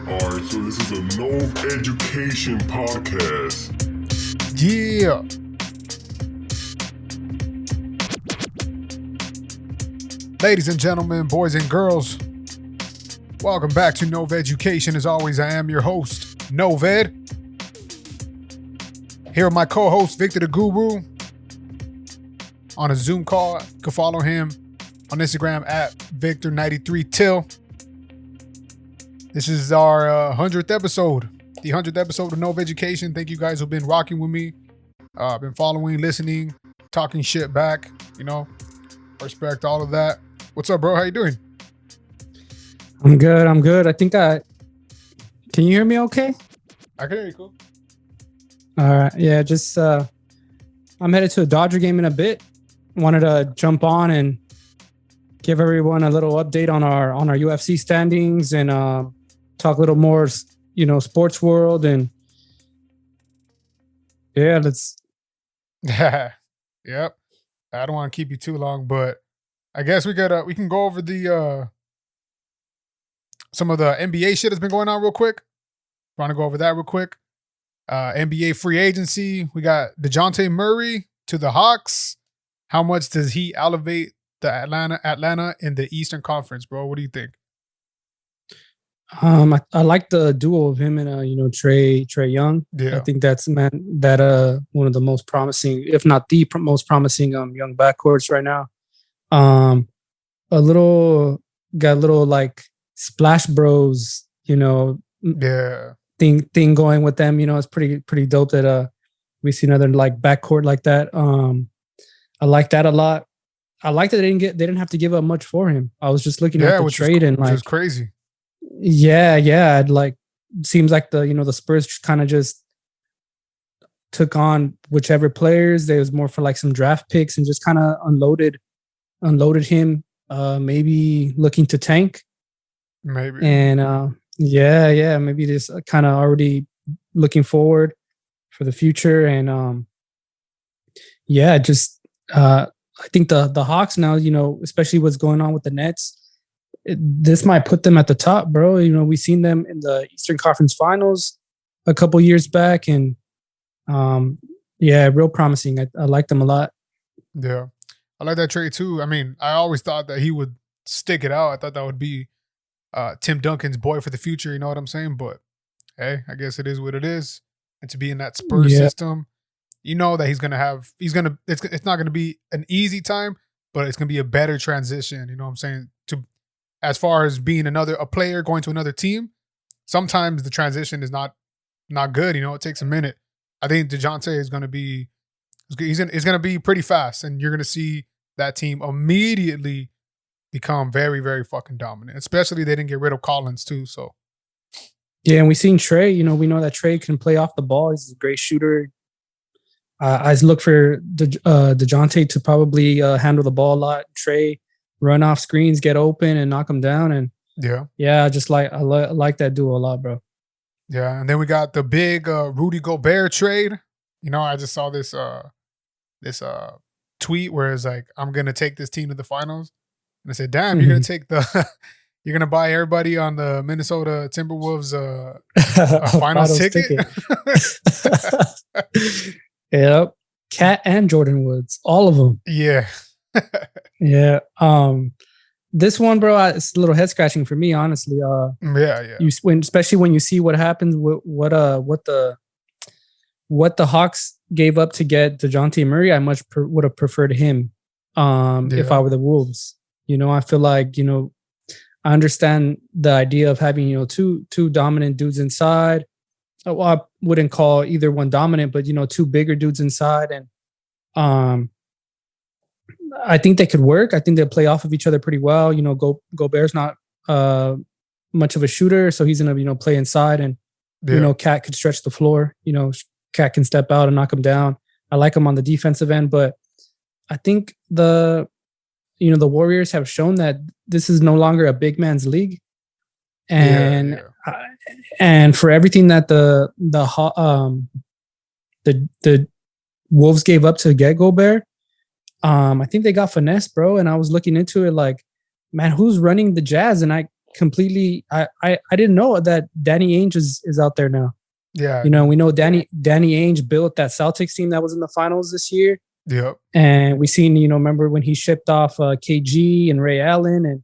Alright, so this is a No Education podcast. Yeah. Ladies and gentlemen, boys and girls, welcome back to Nova Education. As always, I am your host, Noved. Here with my co-host, Victor the Guru, on a Zoom call. You can follow him on Instagram at Victor93Till. This is our 100th episode, the 100th episode of Nova Education. Thank you guys who've been rocking with me. Been following, listening, talking shit back, respect all of that. What's up, bro? How you doing? I'm good. Can you hear me okay? I can hear you, cool. All right. Yeah, just, I'm headed to a Dodger game in a bit. Wanted to jump on and give everyone a little update on our UFC standings and talk a little more, sports world. And yeah, let's. Yep. I don't want to keep you too long, but I guess we can go over the some of the NBA shit that's been going on real quick. Want to go over that real quick. NBA free agency. We got Dejountay Murray to the Hawks. How much does he elevate the Atlanta in the Eastern Conference, bro? What do you think? I like the duo of him and Trae Young. Yeah. I think that's one of the most promising, if not the most promising young backcourts right now. Got a little like Splash Bros, thing going with them. It's pretty dope that we see another like backcourt like that. I like that a lot. I like that they didn't have to give up much for him. I was just looking at the trade and like, which is crazy. Yeah. Like, seems like the Spurs kind of just took on whichever players. There was more for like some draft picks and just kind of unloaded him. Maybe looking to tank. Maybe. And maybe just kind of already looking forward for the future. And I think the Hawks now, especially what's going on with the Nets, this might put them at the top, bro. We've seen them in the Eastern Conference Finals a couple years back, and real promising. I like them a lot. Yeah, I like that trade too. I mean, I always thought that he would stick it out. I thought that would be Tim Duncan's boy for the future. You know what I'm saying? But hey, I guess it is what it is. And to be in that Spurs system, that it's not gonna be an easy time, but it's gonna be a better transition. You know what I'm saying? As far as being a player going to another team, sometimes the transition is not good. It takes a minute. I think Dejountay is gonna be pretty fast, and you're gonna see that team immediately become very, very fucking dominant. Especially they didn't get rid of Collins too. So yeah, and we've seen Trae. We know that Trae can play off the ball. He's a great shooter. I look for Dejountay to probably handle the ball a lot. Trae run off screens, get open, and knock them down. And I like that duo a lot, bro. Yeah, and then we got the big Rudy Gobert trade. I just saw this tweet where it's like, I'm gonna take this team to the finals, and I said, damn, you're gonna take you're gonna buy everybody on the Minnesota Timberwolves finals ticket. Yep. Cat and Jordan Woods. All of them. Yeah. Yeah. This one, bro, it's a little head scratching for me, honestly. Yeah. Especially when you see what happens with what the Hawks gave up to get Dejountay Murray, I much would have preferred him if I were the Wolves. I feel like, I understand the idea of having, two dominant dudes inside. Well, I wouldn't call either one dominant, but two bigger dudes inside, and I think they could work. I think they'll play off of each other pretty well. Gobert's not much of a shooter, so he's gonna play inside, and Cat could stretch the floor. Cat can step out and knock him down. I like him on the defensive end, but I think the Warriors have shown that this is no longer a big man's league. And and for everything that the the Wolves gave up to get Gobert. I think they got finesse, bro. And I was looking into it like, man, who's running the Jazz? And I didn't know that Danny Ainge is out there now. Yeah. You know, we know Danny Ainge built that Celtics team that was in the finals this year. Yep. And we seen, you know, remember when he shipped off KG and Ray Allen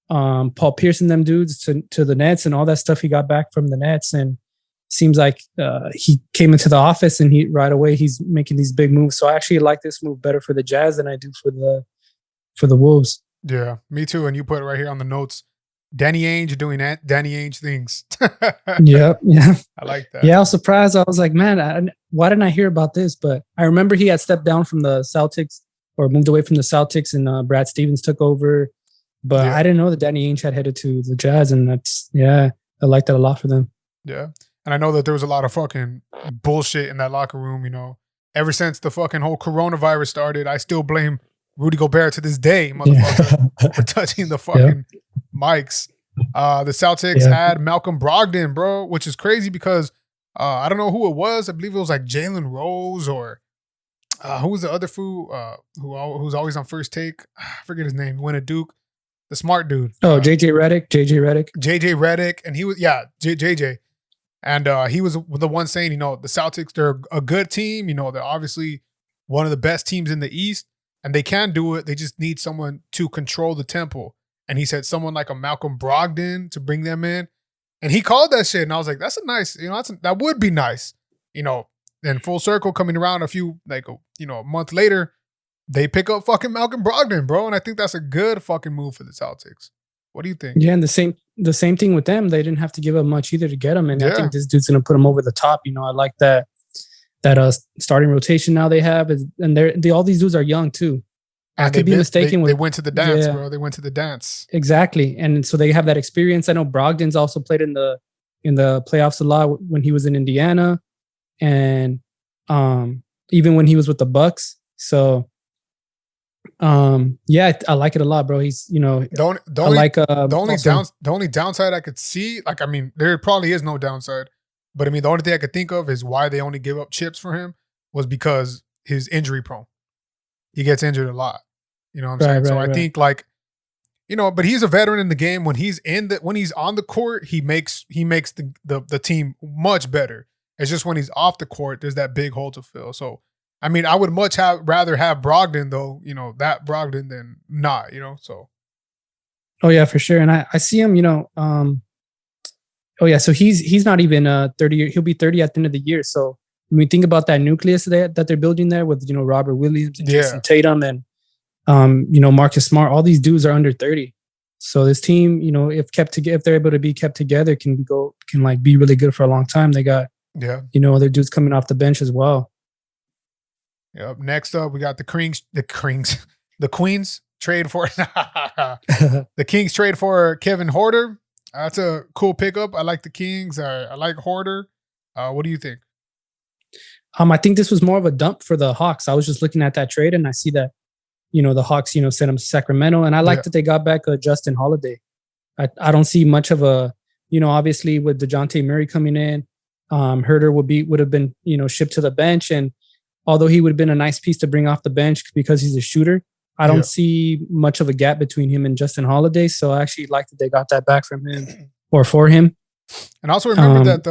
and Paul Pierce and them dudes to the Nets and all that stuff he got back from the Nets. And seems like he came into the office and right away he's making these big moves. So I actually like this move better for the Jazz than I do for the Wolves. Yeah, me too. And you put it right here on the notes. Danny Ainge doing Danny Ainge things. Yeah. I like that. Yeah, I was surprised. I was like, man, why didn't I hear about this? But I remember he had stepped down from the Celtics or moved away from the Celtics and Brad Stevens took over. But I didn't know that Danny Ainge had headed to the Jazz. And I like that a lot for them. Yeah. And I know that there was a lot of fucking bullshit in that locker room, you know. Ever since the fucking whole coronavirus started, I still blame Rudy Gobert to this day, motherfucker, for touching the fucking mics. The Celtics had Malcolm Brogdon, bro, which is crazy because I don't know who it was. I believe it was like Jalen Rose or who was the other fool who's always on First Take? I forget his name. He went to Duke. The smart dude. Oh, JJ Redick. JJ Redick. And he was, JJ. And he was the one saying, you know, the Celtics, they're a good team. You know, they're obviously one of the best teams in the East. And they can do it. They just need someone to control the tempo. And he said someone like a Malcolm Brogdon to bring them in. And he called that shit. And I was like, that's a nice, you know, that would be nice. You know, then full circle coming around a month later, they pick up fucking Malcolm Brogdon, bro. And I think that's a good fucking move for the Celtics. What do you think? Yeah, and the same thing with them. They didn't have to give up much either to get him. And I think this dude's going to put him over the top. You know, I like that starting rotation now they have. And all these dudes are young too. I could be mistaken. They went to the dance, bro. They went to the dance. Exactly. And so they have that experience. I know Brogdon's also played in the playoffs a lot when he was in Indiana. And even when he was with the Bucks. So I like it a lot, bro. He's, you know, the only downside I could see, like, I mean, there probably is no downside, but I mean, the only thing I could think of is why they only give up chips for him was because he's injury prone. He gets injured a lot. You know what I'm saying? So I think, like, you know, but he's a veteran in the game. When he's on the court, he makes the team much better. It's just when he's off the court, there's that big hole to fill. So I mean, I would rather have Brogdon, though, you know, that Brogdon than not, you know, so. Oh, yeah, for sure. And I see him, you know, so he's not even 30. He'll be 30 at the end of the year. So when we think about that nucleus that they're building there with, you know, Robert Williams and Jason Tatum and, you know, Marcus Smart, all these dudes are under 30. So this team, you know, if they're able to be kept together, can be really good for a long time. They got, you know, other dudes coming off the bench as well. Yep. Next up, we got the Queens trade for the Kings trade for Kevin Huerter. That's a cool pickup. I like the Kings. I like Huerter. What do you think? I think this was more of a dump for the Hawks. I was just looking at that trade and I see that, you know, the Hawks, you know, sent him to Sacramento, and I like that they got back Justin Holiday. I don't see much of a, you know, obviously with Dejountay Murray coming in, Huerter would have been, you know, shipped to the bench, and although he would have been a nice piece to bring off the bench because he's a shooter, I don't see much of a gap between him and Justin Holiday. So I actually like that they got that back from him or for him. And also remember that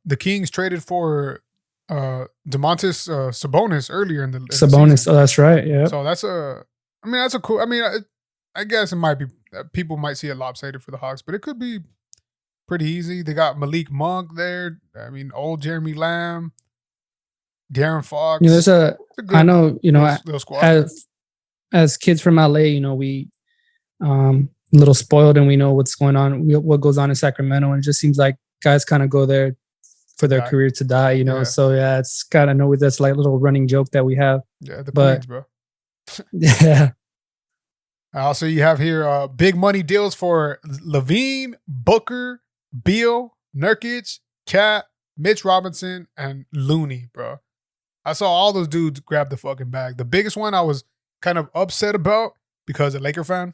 the Kings traded for Domantas Sabonis earlier in the season. Oh, that's right. Yeah. So that's a cool. I mean, I guess it might be people might see it lopsided for the Hawks, but it could be pretty easy. They got Malik Monk there. I mean, old Jeremy Lamb. Darren Fox. You know, I know, you know, as kids from LA, you know, we a little spoiled and we know what's going on, what goes on in Sacramento, and it just seems like guys kind of go there for their career to die, you know. So it's kind of, know that's like a little running joke that we have. Yeah, the Queens, bro. Yeah. Also, you have here big money deals for Lavine, Booker, Beal, Nurkic, Cat, Mitch Robinson, and Looney, bro. I saw all those dudes grab the fucking bag. The biggest one I was kind of upset about because a Laker fan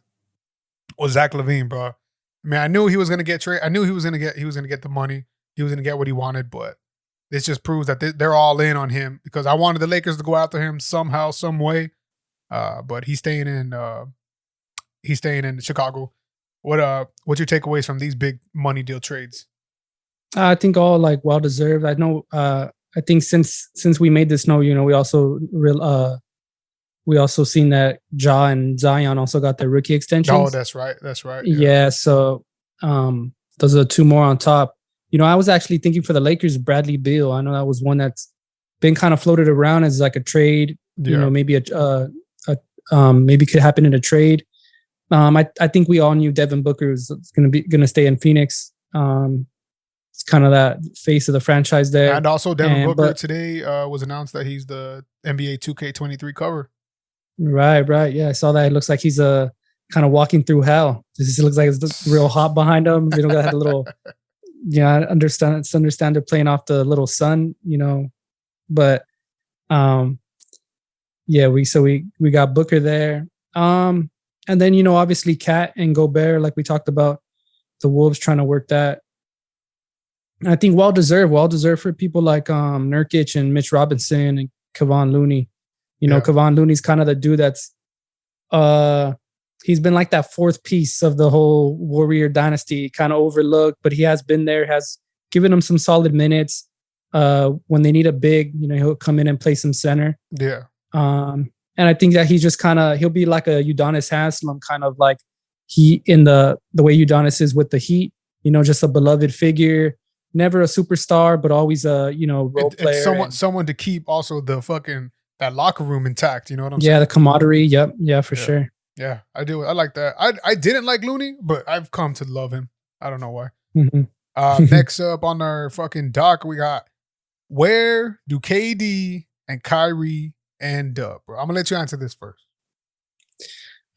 was Zach LaVine, bro. I mean, I knew he was gonna get traded. I knew he was gonna get the money. He was gonna get what he wanted, but this just proves that they're all in on him because I wanted the Lakers to go after him somehow, some way. But he's staying in Chicago. What's your takeaways from these big money deal trades? I think all like well deserved. I know. I think since we made this note, we also seen that Ja and Zion also got their rookie extensions. Oh, that's right. Yeah. So those are 2 more on top. I was actually thinking for the Lakers, Bradley Beal. I know that was one that's been kind of floated around as like a trade. Yeah. Maybe maybe could happen in a trade. I think we all knew Devin Booker was going to stay in Phoenix. It's kind of that face of the franchise there. And also Devin Booker today was announced that he's the NBA 2K23 cover. Right. Yeah, I saw that. It looks like he's kind of walking through hell. It looks like it's real hot behind him. They don't got a little. Yeah, I understand. They're playing off the little sun, but yeah, we got Booker there. And then obviously Cat and Gobert, like we talked about, the Wolves trying to work that. I think well deserved for people like Nurkic and Mitch Robinson and Kevin Looney. Kevin Looney's kind of the dude that's he's been like that fourth piece of the whole Warrior dynasty, kind of overlooked, but he has been there, has given them some solid minutes. When they need a big, he'll come in and play some center. Yeah. And I think that he's just he'll be like a Udonis Haslem, kind of like he in the way Udonis is with the Heat, just a beloved figure, never a superstar, but always a, role player. Someone to keep also the fucking, that locker room intact. You know what I'm saying? Yeah, the camaraderie. Yep. Yeah, for sure. Yeah, I do. I like that. I didn't like Looney, but I've come to love him. I don't know why. Mm-hmm. Next up on our fucking doc, we got, where do KD and Kyrie end up, bro? I'm gonna let you answer this first.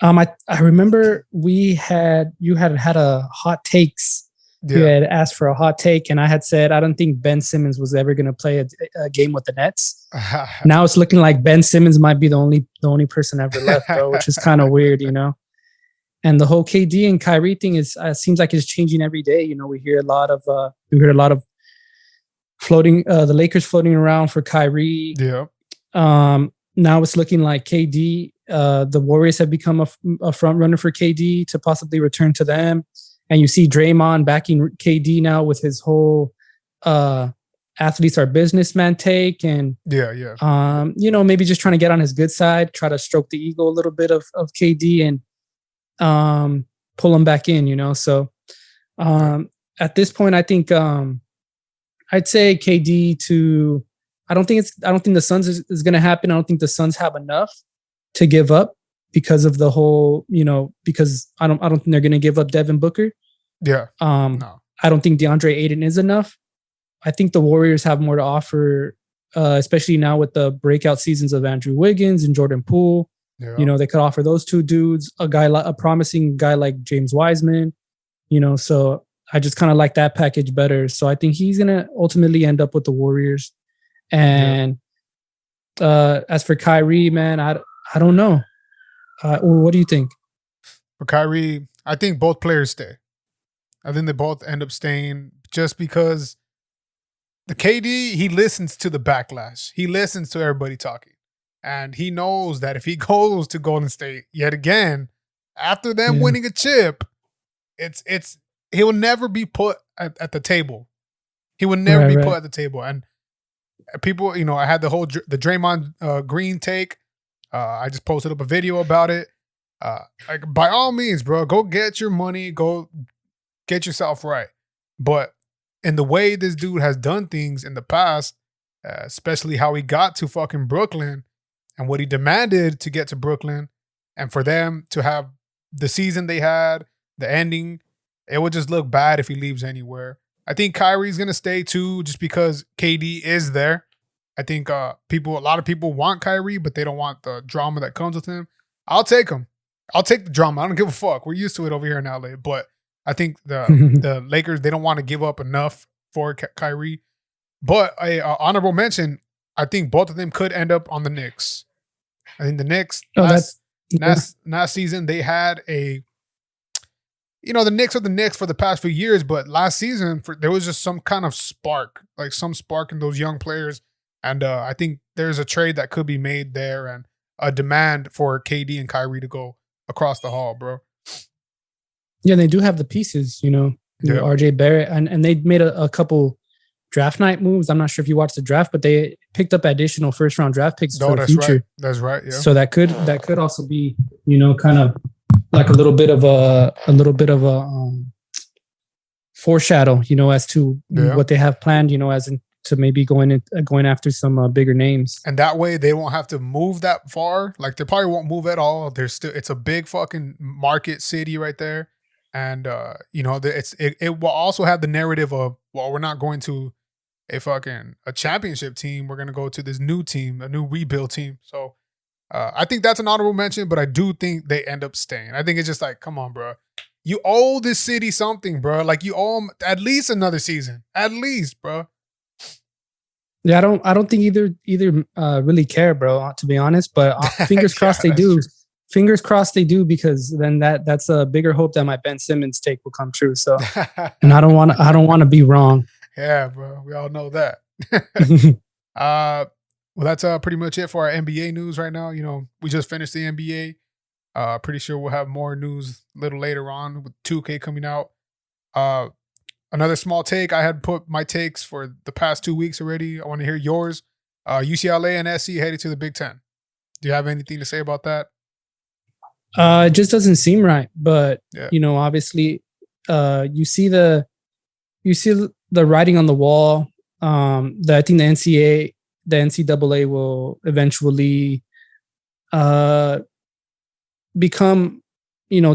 I remember you had a hot takes. Yeah. You had asked for a hot take, and I had said I don't think Ben Simmons was ever going to play a game with the Nets. Now it's looking like Ben Simmons might be the only person ever left, though, which is kind of weird, And the whole KD and Kyrie thing seems like it's changing every day. We hear a lot of floating, the Lakers floating around for Kyrie. Yeah. Now it's looking like KD. The Warriors have become a front runner for KD to possibly return to them. And you see Draymond backing KD now with his whole athletes are businessman take. And maybe just trying to get on his good side, try to stroke the ego a little bit of KD and pull him back in, So at this point, I think I'd say KD to. I don't think the Suns is going to happen. I don't think the Suns have enough to give up because of the whole, because I don't think they're going to give up Devin Booker. Yeah. No. I don't think DeAndre Ayton is enough. I think the Warriors have more to offer, especially now with the breakout seasons of Andrew Wiggins and Jordan Poole. Yeah. They could offer those two dudes, a promising guy like James Wiseman, so I just kind of like that package better. So I think he's going to ultimately end up with the Warriors. And as for Kyrie, man, I don't know. What do you think? For Kyrie, I think both players stay. I think they both end up staying just because the KD, he listens to the backlash. He listens to everybody talking. And he knows that if he goes to Golden State yet again, after them winning a chip, he will never be put at the table. He will never be put at the table. And people, I had the Draymond Green take. I just posted up a video about it. By all means, bro, go get your money, go get yourself right. But in the way this dude has done things in the past, especially how he got to fucking Brooklyn and what he demanded to get to Brooklyn, and for them to have the season they had, the ending, it would just look bad if he leaves anywhere. I think Kyrie's going to stay too, just because KD is there. I think a lot of people want Kyrie, but they don't want the drama that comes with him. I'll take him. I'll take the drama. I don't give a fuck. We're used to it over here in LA. But I think the Lakers, they don't want to give up enough for Kyrie. But a honorable mention, I think both of them could end up on the Knicks. I think the Knicks last season, they had the Knicks are the Knicks for the past few years, but last season there was just some kind of spark, like some spark in those young players. And I think there's a trade that could be made there and a demand for KD and Kyrie to go across the hall, bro. Yeah, they do have the pieces, RJ Barrett, and they made a couple draft night moves. I'm not sure if you watched the draft, but they picked up additional first round draft picks for the future. Right. That's right. Yeah. So that could also be, kind of like a little bit of a foreshadow, as to what they have planned, as in to maybe going after some bigger names. And that way they won't have to move that far. Like they probably won't move at all. It's a big fucking market city right there. And it will also have the narrative of, well, we're not going to a championship team. We're going to go to this new team, a new rebuild team. So I think that's an honorable mention, but I do think they end up staying. I think it's just like, come on, bro. You owe this city something, bro. Like you owe them at least another season, at least, bro. Yeah, I don't think either really care, bro. To be honest, but fingers crossed they do. True. Fingers crossed they do, because then that's a bigger hope that my Ben Simmons take will come true. So, and I don't want to be wrong. Yeah, bro. We all know that. Well, that's pretty much it for our NBA news right now. We just finished the NBA. Pretty sure we'll have more news a little later on with 2K coming out. Another small take. I had put my takes for the past 2 weeks already. I want to hear yours. UCLA and SC headed to the Big Ten. Do you have anything to say about that? It just doesn't seem right. But obviously, you see the writing on the wall. That I think the NCAA will eventually become,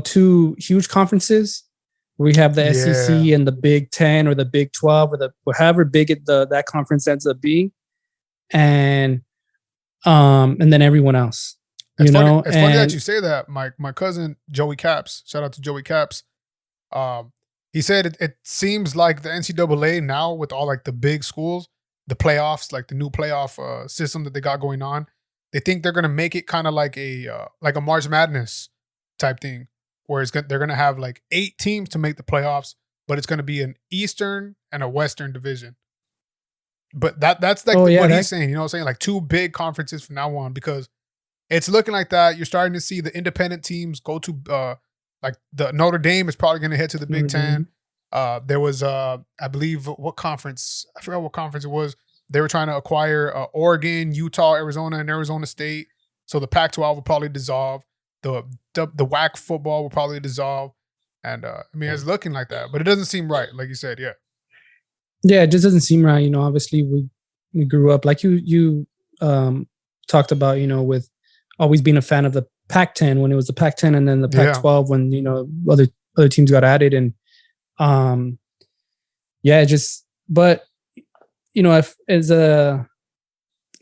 two huge conferences. We have the SEC and the Big 10 or the Big 12 or however big that conference ends up being, and then everyone else. It's funny that you say that. My cousin Joey Caps, shout out to Joey Caps. He said it seems like the NCAA now, with all like the big schools, the playoffs, like the new playoff system that they got going on, they think they're gonna make it kind of like a March Madness type thing, where they're gonna have like 8 teams to make the playoffs, but it's gonna be an Eastern and a Western division. But that's like what he's saying. You know what I'm saying? Like 2 big conferences from now on, because it's looking like that. You're starting to see the independent teams go to like the Notre Dame is probably going to head to the Big Ten. There was, I believe, what conference? I forgot what conference it was. They were trying to acquire Oregon, Utah, Arizona, and Arizona State. So the Pac-12 will probably dissolve. The WAC football will probably dissolve. And it's looking like that, but it doesn't seem right, like you said. Yeah. Yeah, it just doesn't seem right. Obviously we grew up like you talked about. With always being a fan of the Pac-10 when it was the Pac-10, and then the Pac-12 when other teams got added, and but if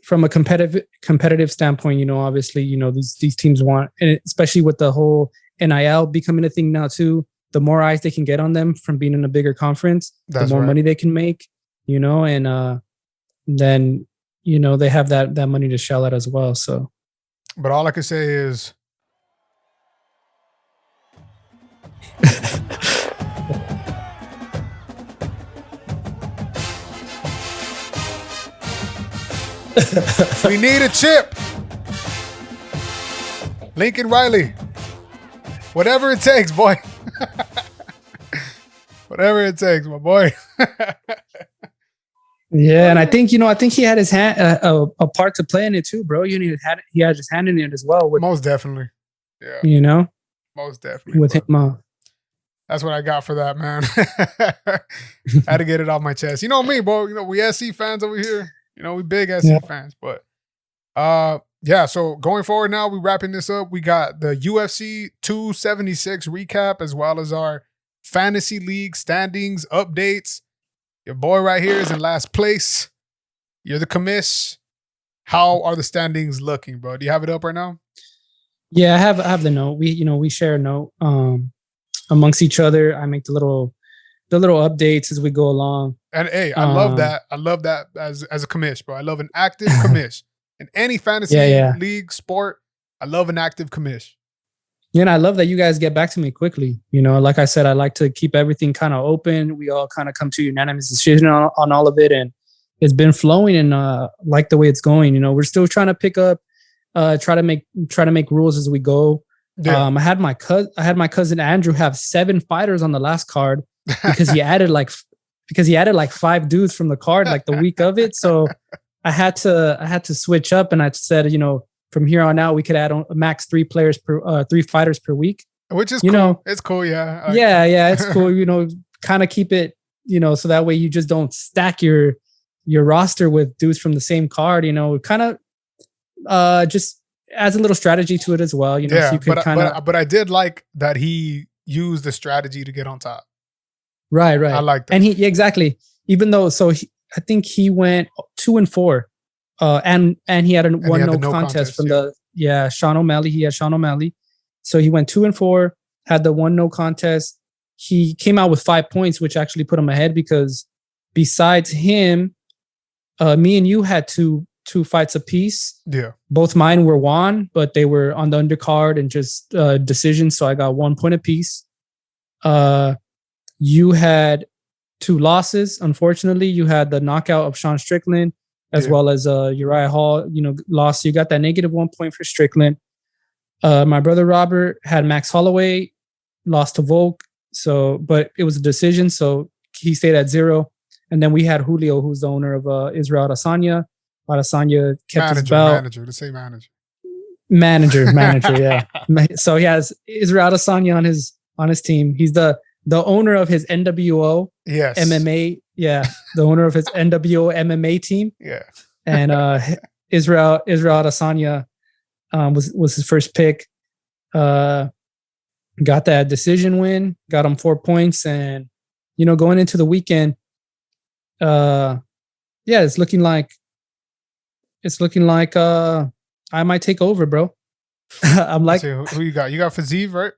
from a competitive standpoint, obviously these teams want, and especially with the whole NIL becoming a thing now too, the more eyes they can get on them from being in a bigger conference, the more money they can make, and then they have that money to shell out as well. So. But all I can say is we need a chip. Lincoln Riley. Whatever it takes, boy. Whatever it takes, my boy. Yeah, and I think he had his hand a part to play in it too, bro. He had his hand in it as well. Most definitely, yeah. Most definitely with him. That's what I got for that, man. Had to get it off my chest. You know me, bro. We SC fans over here. We big SC fans, but so going forward now, we wrapping this up. We got the UFC 276 recap, as well as our fantasy league standings updates. Your boy right here is in last place. You're the commish. How are the standings looking, bro? Do you have it up right now? Yeah, I have the note. We share a note amongst each other. I make the little updates as we go along. And hey, I love that. I love that as a commish, bro. I love an active commish. In any fantasy league sport, I love an active commish. Yeah, and I love that you guys get back to me quickly. You know, like I said, I like to keep everything kind of open. We all kind of come to a unanimous decision on all of it, and it's been flowing and like the way it's going. You know, we're still trying to pick up, try to make rules as we go. Yeah. I had my cousin Andrew have 7 fighters on the last card because he added like 5 dudes from the card like the week of it. So I had to switch up, and I said, you know, from here on out, we could add on max 3 fighters per week. Which is you cool. know, It's cool, yeah. yeah, it's cool. You know, kind of keep it, you know, so that way you just don't stack your roster with dudes from the same card. You know, kind of just adds a little strategy to it as well. You know, Yeah, so you can but I did like that he used the strategy to get on top. right. I like that. And exactly. Even though, I think he went 2-4. And he had one no contest from Sean O'Malley. He had Sean O'Malley. So he went 2-4, had the one no contest. He came out with 5 points, which actually put him ahead because besides him, me and you had two fights apiece. Yeah. Both mine were won, but they were on the undercard and just decisions. So I got 1 point apiece. You had 2 losses. Unfortunately, you had the knockout of Sean Strickland, as well as Uriah Hall, you know, lost. You got that -1 point for Strickland. My brother Robert had Max Holloway, lost to Volk. So, but it was a decision, so he stayed at 0. And then we had Julio, who's the owner of Israel Adesanya. Adesanya kept his belt. Manager, yeah. So he has Israel Adesanya on his team. He's the owner of his NWO MMA. Yeah, the owner of his NWO MMA team. Yeah. And Israel Adesanya was his first pick. Got that decision win, got him 4 points, and you know, going into the weekend, it's looking like I might take over, bro. I'm like, who you got? You got Fiziev, right?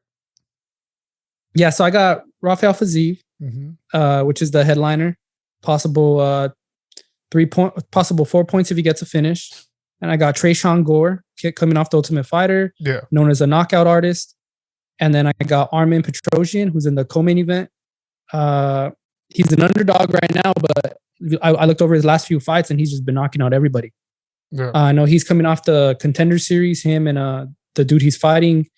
Yeah, so I got Rafael Fiziev, which is the headliner. Possible 4 points if he gets a finish. And I got Trayshawn Gore, coming off the Ultimate Fighter, known as a knockout artist. And then I got Armin Petrosian, who's in the co-main event. He's an underdog right now, but I looked over his last few fights and he's just been knocking out everybody. Yeah. I know he's coming off the Contender Series, him and the dude he's fighting,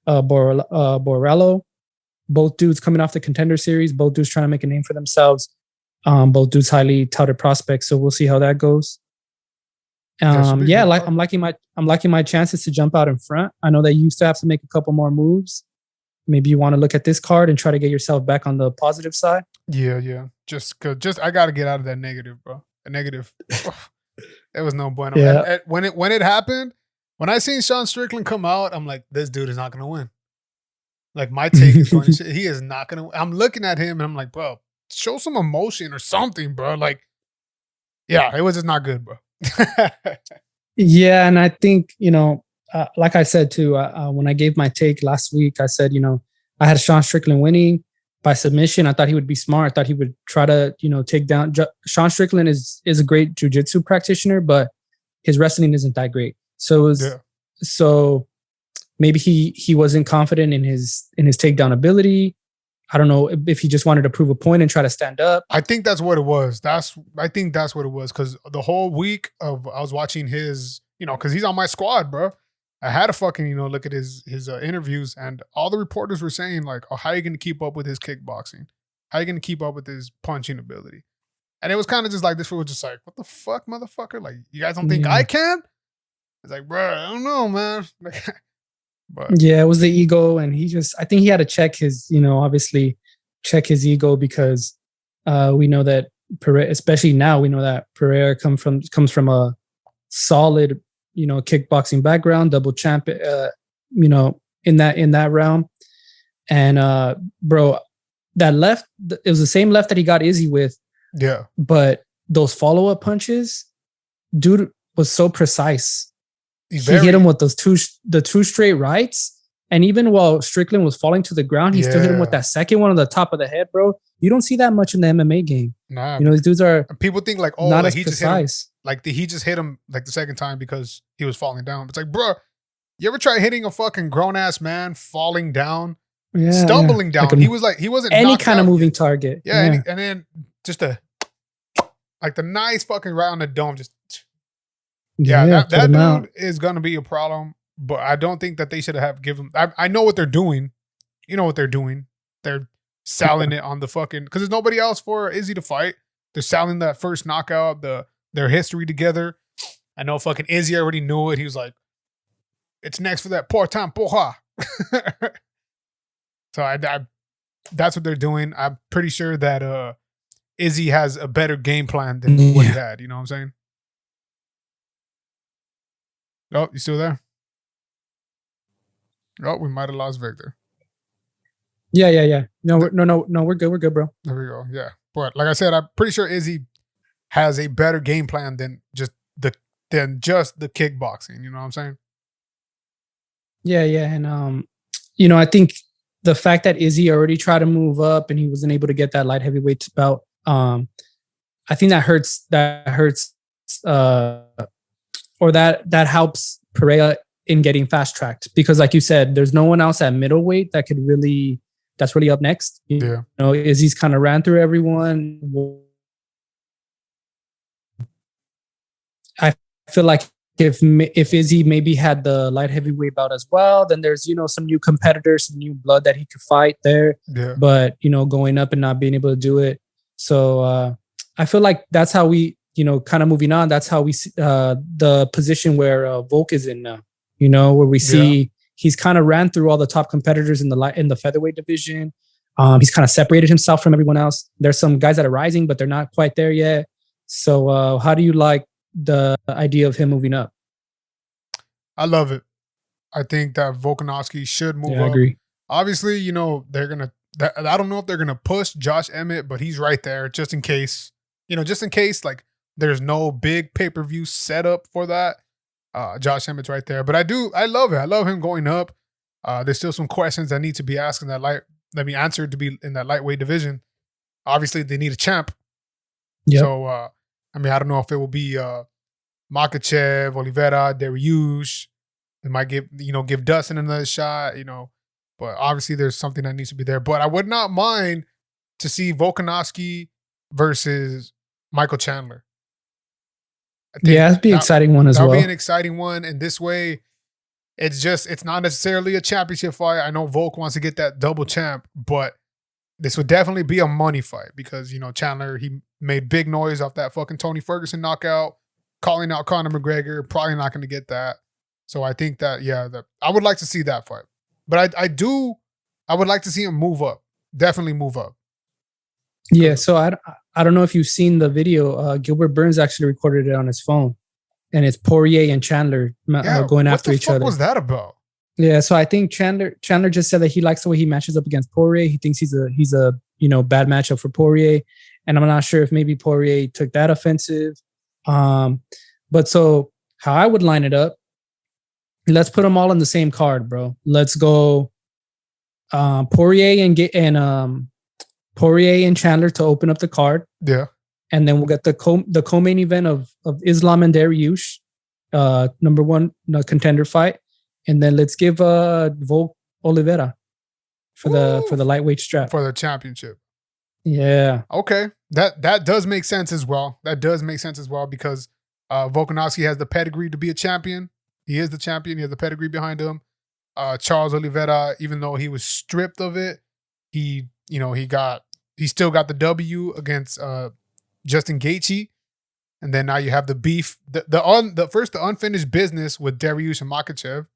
Borrello. Both dudes coming off the Contender Series, both dudes trying to make a name for themselves. Both dudes highly touted prospects, so we'll see how that goes. I'm liking my chances to jump out in front. I know that you still have to make a couple more moves. Maybe you want to look at this card and try to get yourself back on the positive side. Yeah. Just I got to get out of that negative, bro. A negative. It was no bueno. Yeah. And when it happened, when I seen Sean Strickland come out, I'm like, this dude is not going to win. Like, my take is going to he is not going to. I'm looking at him and I'm like, bro, show some emotion or something, bro. Like, yeah, it was just not good, bro. Yeah, and I think, you know, like I said too, when I gave my take last week, I said, you know, I had Sean Strickland winning by submission. I thought he would be smart. I thought he would try to, you know, take down. Sean Strickland is a great jiu-jitsu practitioner, but his wrestling isn't that great. So so maybe he wasn't confident in his takedown ability. I don't know if he just wanted to prove a point and try to stand up. I think that's what it was. I think that's what it was, because the whole week I was watching his, you know, because he's on my squad, bro. I had to fucking, you know, look at his interviews, and all the reporters were saying like, oh, how are you going to keep up with his kickboxing? How are you going to keep up with his punching ability? And it was kind of just like, this was just like, what the fuck, motherfucker? Like, you guys don't think I can? It's like, bro, I don't know, man. But yeah, it was the ego, and I think he had to check his, you know, obviously check his ego, because we know that Pereira, especially now, we know that Pereira comes from a solid, you know, kickboxing background, double champ, you know, in that realm. And bro, that left, it was the same left that he got Izzy with. Yeah. But those follow-up punches, dude was so precise. He hit him with the two straight rights. And even while Strickland was falling to the ground, he still hit him with that second one on the top of the head, bro. You don't see that much in the MMA game. Nah, you know, these dudes are people think like, oh, not like as precise. He just hit him like the second time because he was falling down. It's like, bro, You ever try hitting a fucking grown ass man falling down, Yeah, stumbling yeah. down? He wasn't any knocked kind of out moving yet. target. Yeah, and then just like the nice fucking right on the dome. Just that put him dude out. is gonna be a problem. But I don't think that they should have given. I know what they're doing. You know what they're doing. They're selling it on the fucking because there's nobody else for Izzy to fight. They're selling that first knockout, their history together. I know fucking Izzy already knew it. He was like, "It's next for that part-time poha." So I that's what they're doing. I'm pretty sure that Izzy has a better game plan than what he had. You know what I'm saying? Oh, you still there? Oh, we might have lost Victor. Yeah. No, we're good. We're good, bro. There we go. Yeah. But like I said, I'm pretty sure Izzy has a better game plan than just the kickboxing. You know what I'm saying? Yeah. And I think the fact that Izzy already tried to move up and he wasn't able to get that light heavyweight bout, I think that hurts. Or that helps Pereira in getting fast tracked because, like you said, there's no one else at middleweight that's really up next. You know, Izzy's kind of ran through everyone. I feel like if Izzy maybe had the light heavyweight bout as well, then there's some new competitors, some new blood that he could fight there. Yeah. But going up and not being able to do it, so I feel like that's how we. Kind of moving on, that's how we see the position where Volk is in now. Where we see he's kind of ran through all the top competitors in the featherweight division. He's kind of separated himself from everyone else. There's some guys that are rising, but they're not quite there yet. So how do you like the idea of him moving up? I love it. I think that Volkanovski should move up. I agree. Obviously, they're gonna. I don't know if they're gonna push Josh Emmett, but he's right there just in case. Just in case, like. There's no big pay-per-view setup for that. Josh Emmett's right there. But I love it. I love him going up. There's still some questions that need to be asked answered to be in that lightweight division. Obviously, they need a champ. Yep. So, I don't know if it will be Makhachev, Oliveira, Dariush. They might give Dustin another shot, But obviously, there's something that needs to be there. But I would not mind to see Volkanovski versus Michael Chandler. That'd be an exciting one as well. That'll be an exciting one. And this way, it's not necessarily a championship fight. I know Volk wants to get that double champ, but this would definitely be a money fight because, Chandler, he made big noise off that fucking Tony Ferguson knockout, calling out Conor McGregor, probably not going to get that. So I think that, I would like to see that fight. But I would like to see him move up. Definitely move up. Yeah, so I don't know if you've seen the video. Gilbert Burns actually recorded it on his phone, and it's Poirier and Chandler going after each other. What was that about? Yeah, so I think Chandler just said that he likes the way he matches up against Poirier. He thinks he's a bad matchup for Poirier, and I'm not sure if maybe Poirier took that offensive. But so how I would line it up, let's put them all in the same card, bro. Let's go Poirier and Chandler to open up the card. Yeah. And then we'll get the co-main event of Islam and Dariush, number one contender fight. And then let's give Volk Oliveira for the lightweight strap. For the championship. Yeah. Okay. That does make sense as well. Because Volkanovski has the pedigree to be a champion. He is the champion. He has the pedigree behind him. Charles Oliveira, even though he was stripped of it, he still got the W against Justin Gaethje, and then now you have the beef. The unfinished business with Dariush and Makhachev.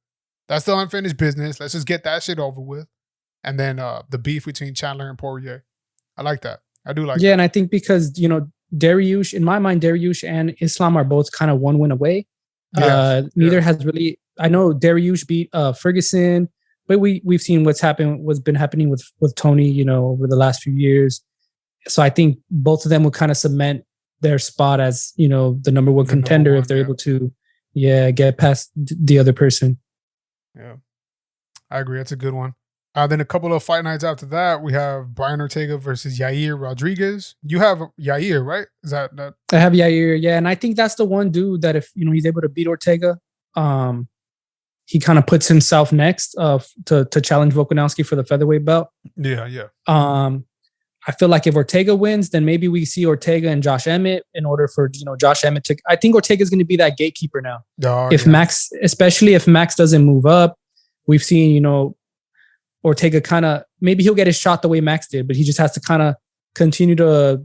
That's the unfinished business. Let's just get that shit over with, and then the beef between Chandler and Poirier. I like that. I do like. Yeah, that. And I think because Dariush, in my mind, Dariush and Islam are both kind of one win away. Neither has really. I know Dariush beat Ferguson. But we've seen what's been happening with Tony, over the last few years. So I think both of them will kind of cement their spot as, the number one contender if they're able to, get past the other person. Yeah, I agree. That's a good one. Then a couple of fight nights after that, we have Brian Ortega versus Yair Rodriguez. You have Yair, right? Is that? I have Yair, yeah, and I think that's the one dude that if he's able to beat Ortega, he kind of puts himself next to challenge Volkanovski for the featherweight belt. Yeah. I feel like if Ortega wins, then maybe we see Ortega and Josh Emmett in order for, Josh Emmett to, I think Ortega is going to be that gatekeeper now. Max, especially if Max doesn't move up, we've seen, Ortega kind of, maybe he'll get his shot the way Max did, but he just has to kind of continue to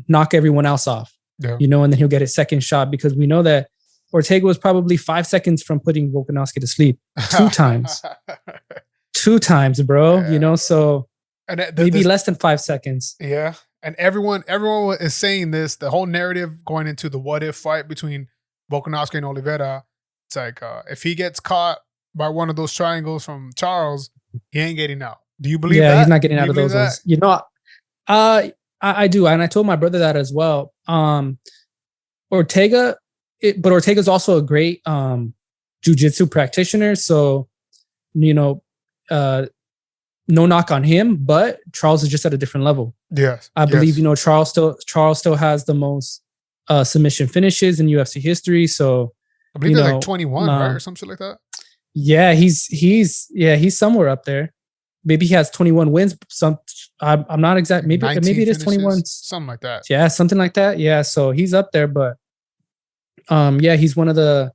knock everyone else off, and then he'll get his second shot, because we know that Ortega was probably 5 seconds from putting Volkanovski to sleep 2 times. 2 times, bro, so and maybe less than 5 seconds. Yeah. And everyone is saying this, the whole narrative going into the what if fight between Volkanovski and Oliveira. It's like, if he gets caught by one of those triangles from Charles, he ain't getting out. Do you believe that? Yeah, he's not getting out of those ones. I do. And I told my brother that as well. Ortega, but Ortega's also a great jiu-jitsu practitioner. So, no knock on him, but Charles is just at a different level. Yes. I believe, Charles still has the most submission finishes in UFC history. So I believe they're like 21, right? Or some shit like that. Yeah, he's somewhere up there. Maybe he has 21 wins. I'm not exact. Maybe it is 21. Something like that. Yeah, something like that. Yeah, so he's up there, but he's one of the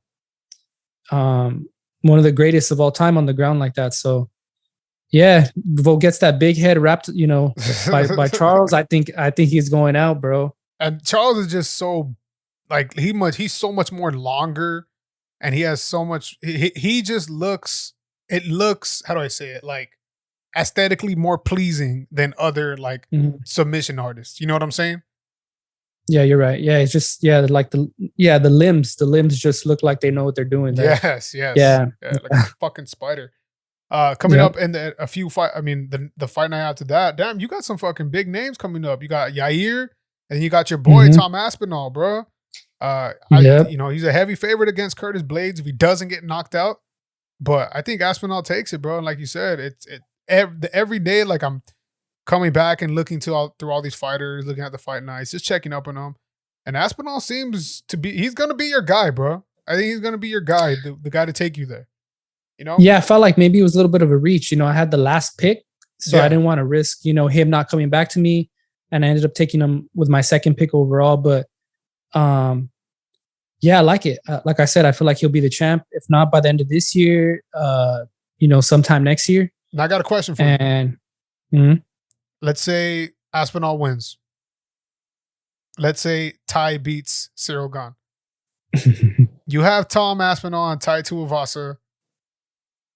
greatest of all time on the ground like that. So yeah, Volk gets that big head wrapped, by Charles. I think he's going out, bro. And Charles is just so like he's so much more longer, and he has so much. He just looks. It looks, how do I say it? Like aesthetically more pleasing than other submission artists. You know what I'm saying? Yeah, you're right. Yeah, it's just like the limbs. The limbs just look like they know what they're doing. There. Yes. Yeah, like a fucking spider. Coming up in a few fight. I mean, the fight night after that. Damn, you got some fucking big names coming up. You got Yair, and you got your boy Tom Aspinall, bro. He's a heavy favorite against Curtis Blades if he doesn't get knocked out. But I think Aspinall takes it, bro. And like you said, every day, like I'm coming back and looking through all these fighters, looking at the fight nights, just checking up on them. And Aspinall seems to be, he's going to be your guy, bro. I think he's going to be your guy, the guy to take you there. Yeah, I felt like maybe it was a little bit of a reach. I had the last pick, so I didn't want to risk, him not coming back to me. And I ended up taking him with my second pick overall. But I like it. Like I said, I feel like he'll be the champ. If not by the end of this year, sometime next year. Now I got a question for you. Let's say Aspinall wins. Let's say Ty beats Cyril Gane. You have Tom Aspinall and Tai Tuivasa.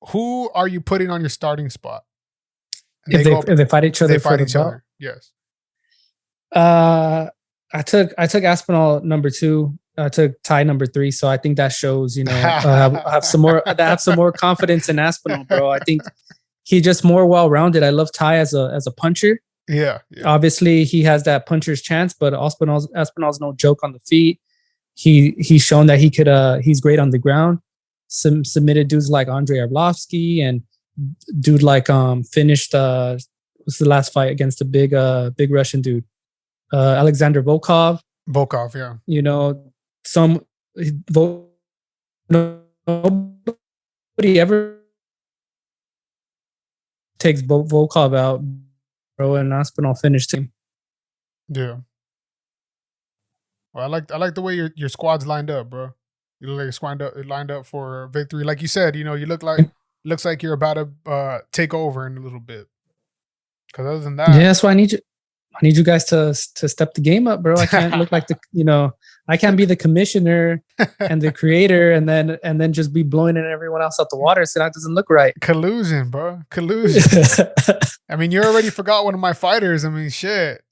Who are you putting on your starting spot? If they fight each other for the belt? Yes. I took Aspinall number 2. I took Ty number 3. So I think that shows, I have some more confidence in Aspinall, bro. I think he's just more well-rounded. I love Ty as a puncher. Yeah. Obviously, he has that puncher's chance, but Aspinall's no joke on the feet. He's shown that he could. He's great on the ground. Submitted dudes like Andrei Arlovsky and dude like finished what's the last fight against the big Russian dude, Alexander Volkov. Yeah. Nobody ever takes Volkov out, bro, and Aspinall finished him. Yeah. Well, I like the way your squad's lined up, bro. You look like your squad lined up for victory. Like you said, you looks like you're about to take over in a little bit. Because other than that, yeah, that's why I need you guys to step the game up, bro. I can't look like I can't be the commissioner and the creator and then just be blowing everyone else out the water. So that doesn't look right. Collusion, bro. Collusion. I mean, you already forgot one of my fighters. I mean, shit.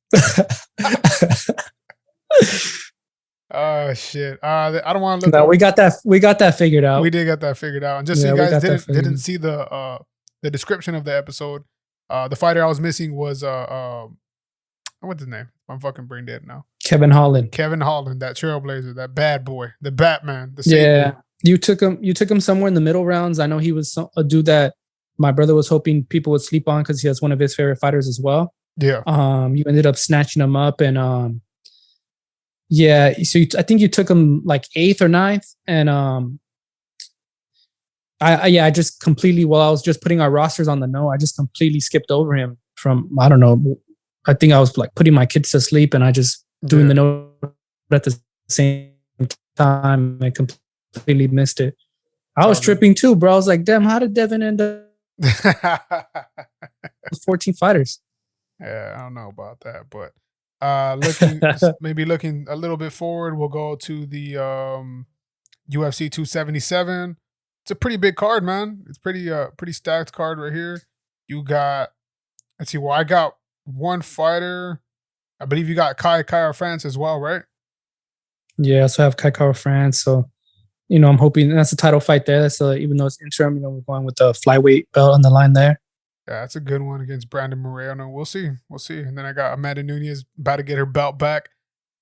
Oh shit! I don't want to look. No, we got that figured out. We did get that figured out. And just so you guys didn't see the description of the episode, the fighter I was missing was what's his name? I'm fucking brain dead now. Kevin Holland, that trailblazer, that bad boy, the Batman. You took him somewhere in the middle rounds. I know he was a dude that my brother was hoping people would sleep on because he has one of his favorite fighters as well. Yeah. You ended up snatching him up and yeah, so I think you took him like 8th or 9th, and I just completely, while I was just putting our rosters on the no, I just completely skipped over him from, I don't know. I think I was like putting my kids to sleep and I just doing the no at the same time and completely missed it. I was tripping too, bro. I was like, damn, how did Devin end up with 14 fighters? Yeah, I don't know about that, but looking a little bit forward, we'll go to the UFC 277. It's a pretty big card, man. It's pretty stacked card right here. You got, let's see, well, I got one fighter. I believe you got Kai France as well, right? Yeah, so I have Kai France. So, I'm hoping that's a title fight there. That's even though it's interim, we're going with the flyweight belt on the line there. Yeah, that's a good one against Brandon Moreno. We'll see. And then I got Amanda Nunes about to get her belt back.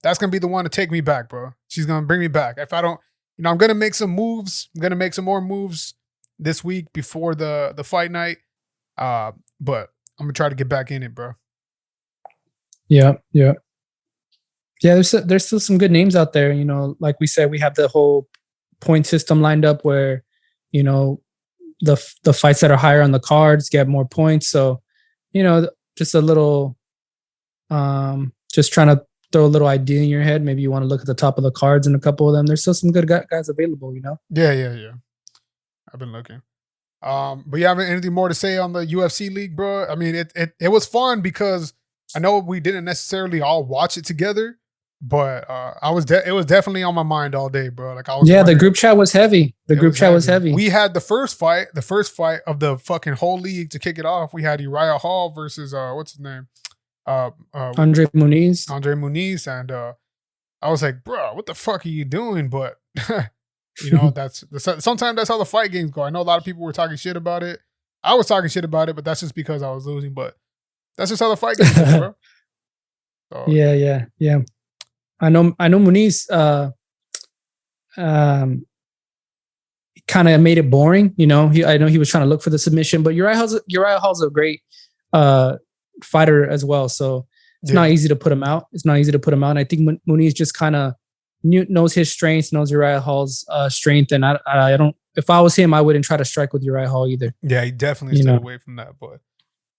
That's going to be the one to take me back, bro. She's going to bring me back. If I don't, I'm going to make some moves. I'm going to make some more moves this week before the fight night. But I'm going to try to get back in it, bro. Yeah. Yeah, there's still some good names out there. Like we said, we have the whole point system lined up where, the fights that are higher on the cards get more points. So, just a little, just trying to throw a little idea in your head. Maybe you want to look at the top of the cards and a couple of them. There's still some good guys available, Yeah. I've been looking. But you have anything more to say on the UFC league, bro? I mean, it was fun because I know we didn't necessarily all watch it together, but it was definitely on my mind all day, bro. Like the group chat was heavy. The group chat was heavy. We had the first fight of the fucking whole league to kick it off. We had Uriah Hall versus what's his name? Andre Muniz. And I was like, bro, what the fuck are you doing? But sometimes that's how the fight games go. I know a lot of people were talking shit about it. I was talking shit about it, but that's just because I was losing. But that's just how the fight games go, bro. So, yeah. I know Muniz kind of made it boring. I know he was trying to look for the submission, but Uriah Hall's a great fighter as well. So it's not easy to put him out. And I think Muniz just kind of knows his strengths, knows Uriah Hall's strength. And I don't, if I was him, I wouldn't try to strike with Uriah Hall either. Yeah, he definitely stayed away from that. But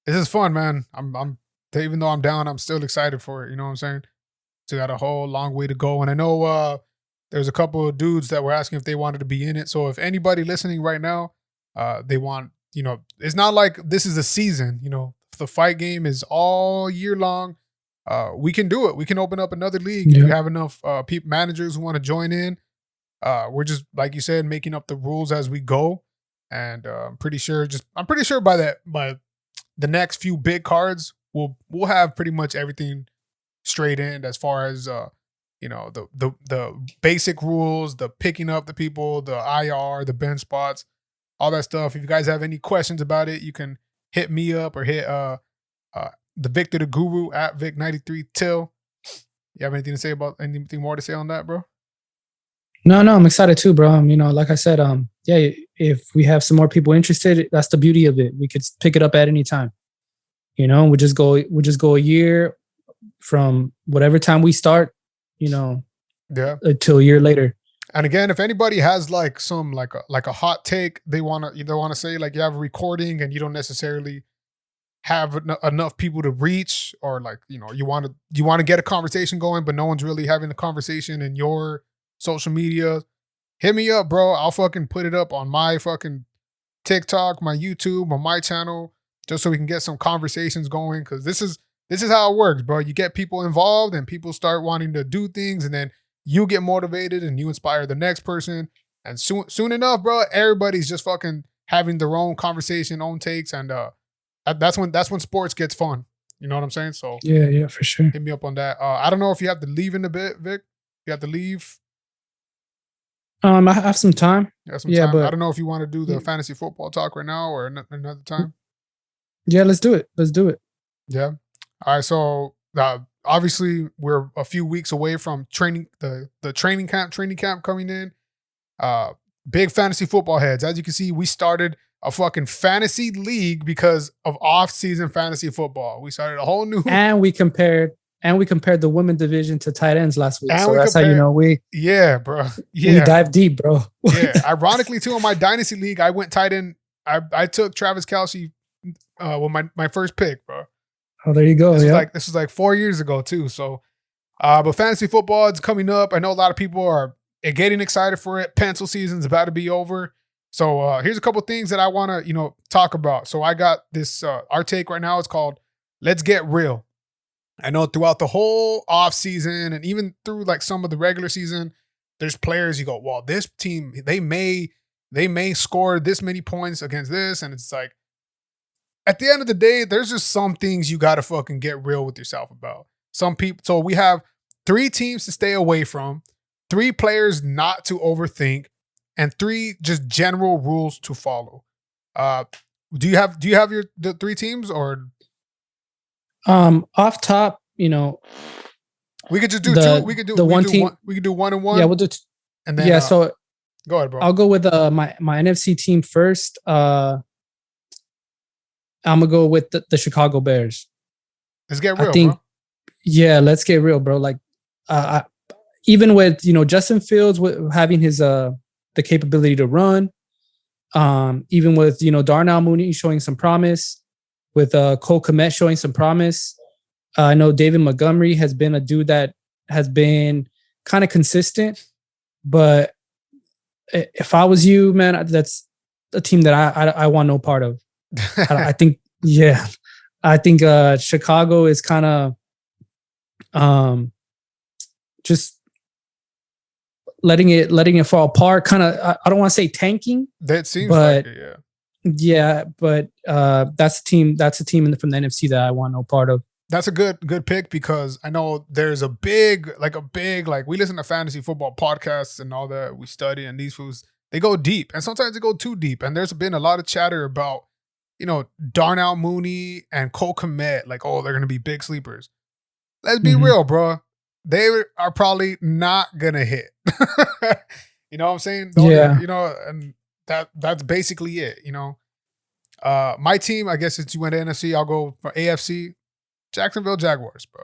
this is fun, man. I'm even though I'm down, I'm still excited for it. You know what I'm saying? Still got a whole long way to go. And I know there's a couple of dudes that were asking if they wanted to be in it. So if anybody listening right now, they want, it's not like this is a season, the fight game is all year long. We can do it. We can open up another league. If you have enough managers who want to join in. We're just, like you said, making up the rules as we go. And I'm pretty sure by the next few big cards, we'll have pretty much everything straight in as far as the basic rules, the picking up the people, the IR, the bench spots, all that stuff. If you guys have any questions about it, you can hit me up or hit the Victor the Guru at Vic93Till. You have anything more to say on that, bro? No, I'm excited too, bro. Like I said, if we have some more people interested, that's the beauty of it. We could pick it up at any time. We just go a year from whatever time we start, until a year later. And again, if anybody has like some like a hot take they want to say, like you have a recording and you don't necessarily have enough people to reach, or like you want to get a conversation going, but no one's really having the conversation in your social media, hit me up, bro. I'll fucking put it up on my fucking TikTok, my YouTube, on my channel, just so we can get some conversations going. Because this is how it works, bro. You get people involved and people start wanting to do things, and then you get motivated and you inspire the next person. And soon enough, bro, everybody's just fucking having their own conversation, own takes, and that's when sports gets fun. You know what I'm saying? So yeah, for sure. Hit me up on that. I don't know if you have to leave in a bit, Vic. You have to leave. I have some time. But I don't know if you want to do the fantasy football talk right now or another time. Yeah, let's do it. Yeah. All right. So obviously we're a few weeks away from training, the training camp coming in. Big fantasy football heads. As you can see, we started a fucking fantasy league because of off-season fantasy football. We started a whole new. And we compared and we compared the women division to tight ends last week. And so we that's how you know we bro. we dive deep, bro. Yeah. Ironically, too, in my dynasty league, I went tight end. I took Travis Kelce with my first pick, bro. Oh, there you go. This was like 4 years ago too. So, but fantasy football is coming up. I know a lot of people are getting excited for it. Pencil season's about to be over. So here's a couple things that I want to talk about. So I got this. Our take right now is called "Let's Get Real." I know throughout the whole off season and even through like some of the regular season, there's players you go, well, this team they may score this many points against this, and it's like, at the end of the day, there's just some things you got to fucking get real with yourself about. Some people, so we have 3 teams to stay away from, 3 players not to overthink, and 3 just general rules to follow. Do you have the 3 teams or? Off top, we could just do 2. We could do one and one. Yeah, we'll do. And then so go ahead, bro. I'll go with my NFC team first. I'm gonna go with the Chicago Bears. Let's get real, bro. Yeah, let's get real, bro. Like, even with Justin Fields with having his the capability to run, even with Darnell Mooney showing some promise, with Cole Kmet showing some promise. I know David Montgomery has been a dude that has been kind of consistent, but if I was you, man, that's a team that I want no part of. I think Chicago is kind of just letting it fall apart. Kind of, I don't want to say tanking. That seems like it, yeah. Yeah, but that's a team from the NFC that I want no part of. That's a good pick because I know there's a big we listen to fantasy football podcasts and all that we study, and these fools, they go deep and sometimes they go too deep, and there's been a lot of chatter about Darnell Mooney and Cole Kmet, like, oh, they're gonna be big sleepers. Let's be real, bro. They are probably not gonna hit. You know what I'm saying? And that's basically it. My team, I guess since you went to NFC, I'll go for AFC. Jacksonville Jaguars, bro.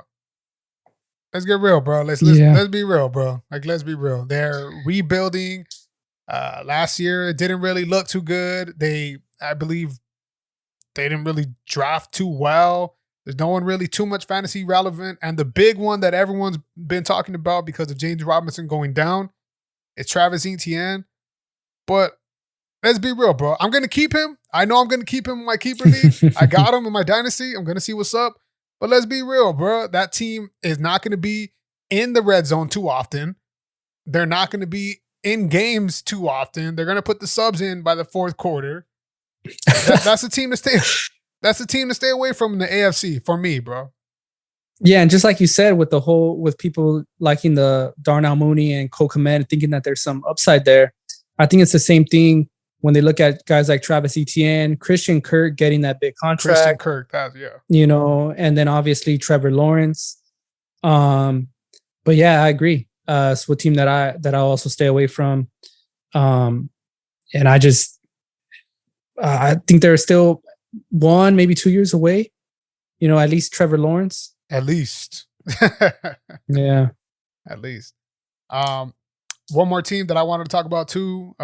Let's get real, bro. Let's be real, bro. Like, let's be real. They're rebuilding. Last year, it didn't really look too good. I believe they didn't really draft too well. There's no one really too much fantasy relevant. And the big one that everyone's been talking about because of James Robinson going down is Travis Etienne. But let's be real, bro. I'm going to keep him. I know I'm going to keep him in my keeper league. I got him in my dynasty. I'm going to see what's up. But let's be real, bro. That team is not going to be in the red zone too often. They're not going to be in games too often. They're going to put the subs in by the fourth quarter. That's a team to stay. That's a team to stay away from in the AFC for me, bro. Yeah, and just like you said, with people liking the Darnell Mooney and Cole Kmet, thinking that there's some upside there, I think it's the same thing when they look at guys like Travis Etienne, Christian Kirk getting that big contract. Christian Kirk, and then obviously Trevor Lawrence. But yeah, I agree. It's a team that I'll also stay away from. And I think they're still 1, maybe 2 years away. At least Trevor Lawrence. At least. Yeah. At least. One more team that I wanted to talk about too,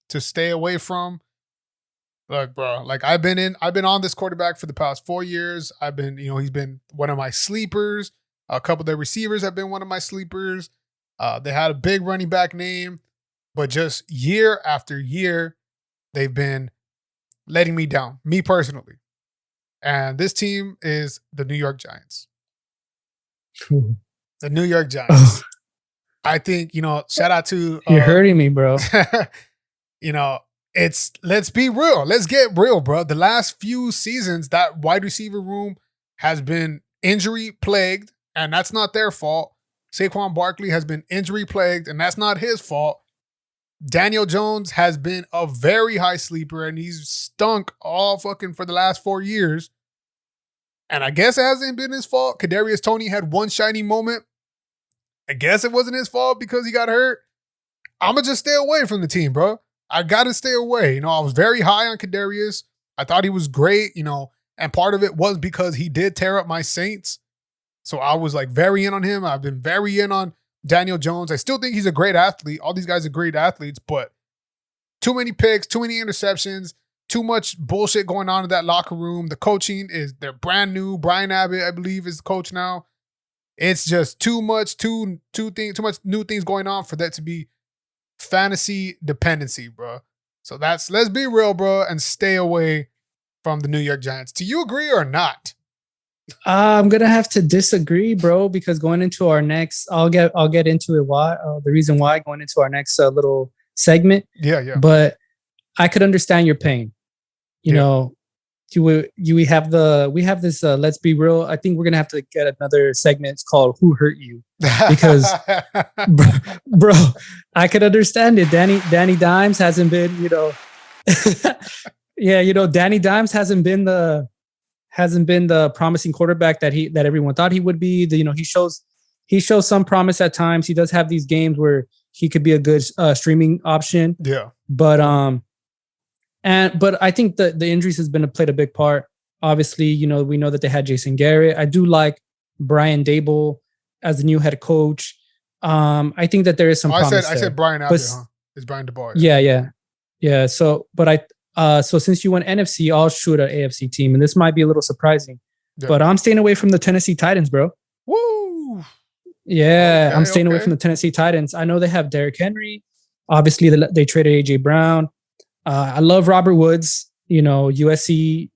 to stay away from. Look, bro, like I've been on this quarterback for the past 4 years. He's been one of my sleepers. A couple of their receivers have been one of my sleepers. They had a big running back name, but just year after year, they've been letting me down, me personally. And this team is the New York Giants. The New York Giants. I think, shout out to... You're hurting me, bro. Let's be real. Let's get real, bro. The last few seasons, that wide receiver room has been injury plagued, and that's not their fault. Saquon Barkley has been injury plagued, and that's not his fault. Daniel Jones has been a very high sleeper, and he's stunk all fucking for the last 4 years. And I guess it hasn't been his fault. Kadarius Toney had one shiny moment. I guess it wasn't his fault because he got hurt. I'm going to just stay away from the team, bro. I got to stay away. I was very high on Kadarius. I thought he was great, and part of it was because he did tear up my Saints. So I was like very in on him. I've been very in on Daniel Jones. I still think he's a great athlete. All these guys are great athletes, but too many picks, too many interceptions, too much bullshit going on in that locker room. The coaching they're brand new. Brian Abbott, I believe, is the coach now. It's just too much new things going on for that to be fantasy dependency, bro. So let's be real, bro, and stay away from the New York Giants. Do you agree or not? I'm gonna have to disagree, bro, because going into our next, I'll get into it. Why? The reason why going into our next little segment. Yeah. But I could understand your pain. You know, we have this. Let's be real. I think we're gonna have to get another segment. It's called "Who Hurt You," because, bro, I could understand it. Danny Dimes hasn't been, Danny Dimes hasn't been the promising quarterback that everyone thought he would be. He shows some promise at times. He does have these games where he could be a good streaming option. Yeah, but I think the injuries has played a big part. Obviously, we know that they had Jason Garrett. I do like Brian Dable as the new head coach. I think that there is some promise I said Brian Abbott, huh? It's Brian DeBoer. Yeah. So since you went NFC, I'll shoot an AFC team, and this might be a little surprising, but I'm staying away from the Tennessee Titans, bro. Woo! Yeah, okay, I'm staying away from the Tennessee Titans. I know they have Derrick Henry. Obviously, they traded AJ Brown. I love Robert Woods, USC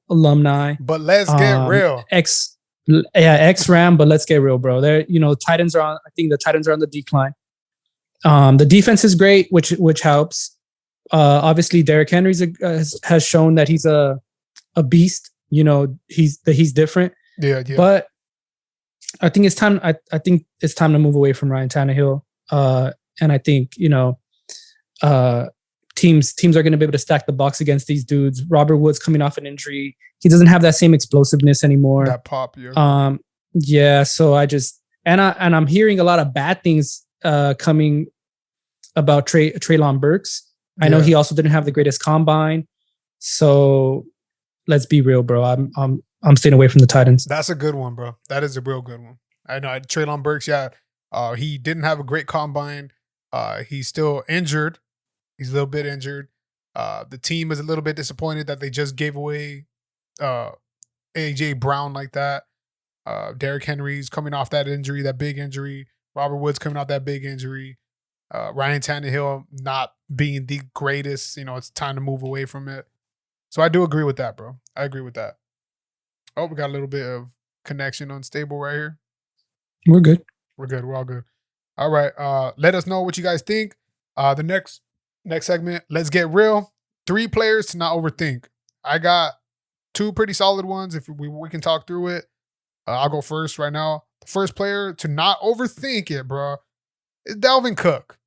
alumni. But let's get real. Ex-Ram, but let's get real, bro. Titans are on. I think the Titans are on the decline. The defense is great, which helps. Obviously, Derrick Henry has shown that he's a beast. He's different. Yeah. But I think it's time. I think it's time to move away from Ryan Tannehill. And I think teams are going to be able to stack the box against these dudes. Robert Woods coming off an injury, he doesn't have that same explosiveness anymore. That pop, yeah. Yeah. So I'm hearing a lot of bad things coming about Treylon Burks. I know he also didn't have the greatest combine. So let's be real, bro. I'm staying away from the Titans. That's a good one, bro. That is a real good one. I know Treylon Burks. Yeah, he didn't have a great combine. He's still injured. He's a little bit injured. The team is a little bit disappointed that they just gave away AJ Brown like that. Derrick Henry's coming off that injury, that big injury. Robert Woods coming off that big injury. Ryan Tannehill not being the greatest. It's time to move away from it. So I do agree with that, bro. I agree with that. Oh, we got a little bit of connection unstable right here. We're good. We're all good. All right. Let us know what you guys think. The next segment, let's get real. 3 players to not overthink. I got 2 pretty solid ones. If we can talk through it, I'll go first right now. The first player to not overthink it, bro, is Dalvin Cook.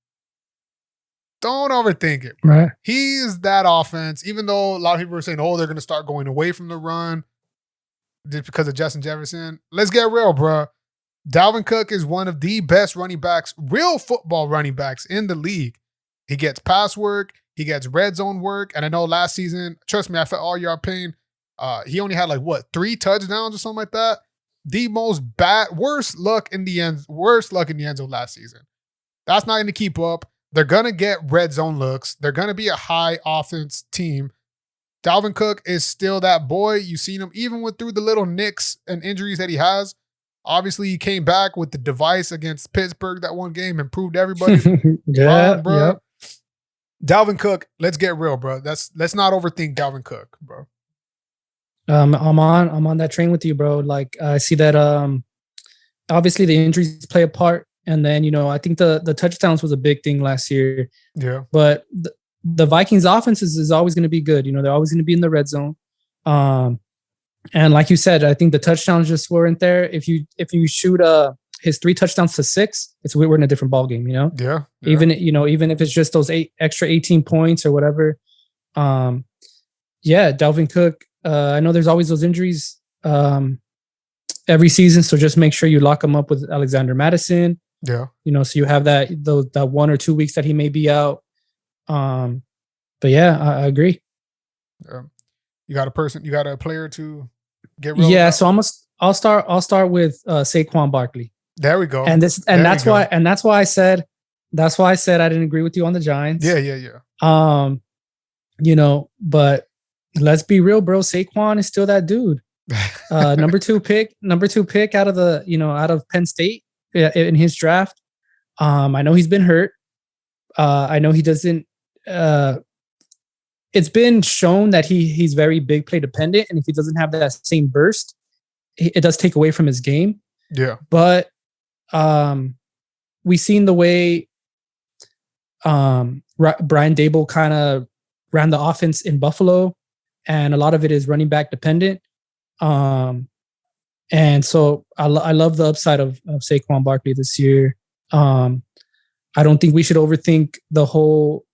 Don't overthink it, bro. Right. He's that offense. Even though a lot of people are saying, they're going to start going away from the run just because of Justin Jefferson. Let's get real, bro. Dalvin Cook is one of the best running backs, real football running backs in the league. He gets pass work. He gets red zone work. And I know last season, trust me, I felt all your pain. He only had 3 touchdowns or something like that. The worst luck in the end zone last season. That's not going to keep up. They're going to get red zone looks. They're going to be a high offense team. Dalvin Cook is still that boy. You've seen him even through the little nicks and injuries that he has. Obviously, he came back with the device against Pittsburgh that one game and proved everybody wrong, bro. Yep. Dalvin Cook, let's get real, bro. Let's not overthink Dalvin Cook, bro. I'm on that train with you, bro. I see that obviously the injuries play a part. And then, I think the touchdowns was a big thing last year. Yeah. But the Vikings offense is always going to be good. They're always going to be in the red zone. And like you said, I think the touchdowns just weren't there. If you shoot his 3 touchdowns to 6, we're in a different ballgame, Yeah. Even if it's just those 18 points or whatever. Dalvin Cook. I know there's always those injuries every season, so just make sure you lock him up with Alexander Mattison. Yeah. So you have that 1 or 2 weeks that he may be out. But yeah, I agree. You got a player to get real Yeah, about? so I'll start with Saquon Barkley. There we go. And that's why I said I didn't agree with you on the Giants. Yeah. But let's be real, bro. Saquon is still that dude. Number two pick out of Penn State in his draft. I know he's been hurt. I know he doesn't. It's been shown that he's very big play dependent, and if he doesn't have that same burst, it does take away from his game. Yeah, but we've seen the way Brian Daboll kind of ran the offense in Buffalo, and a lot of it is running back dependent. And so I love the upside of Saquon Barkley this year. I don't think we should overthink the whole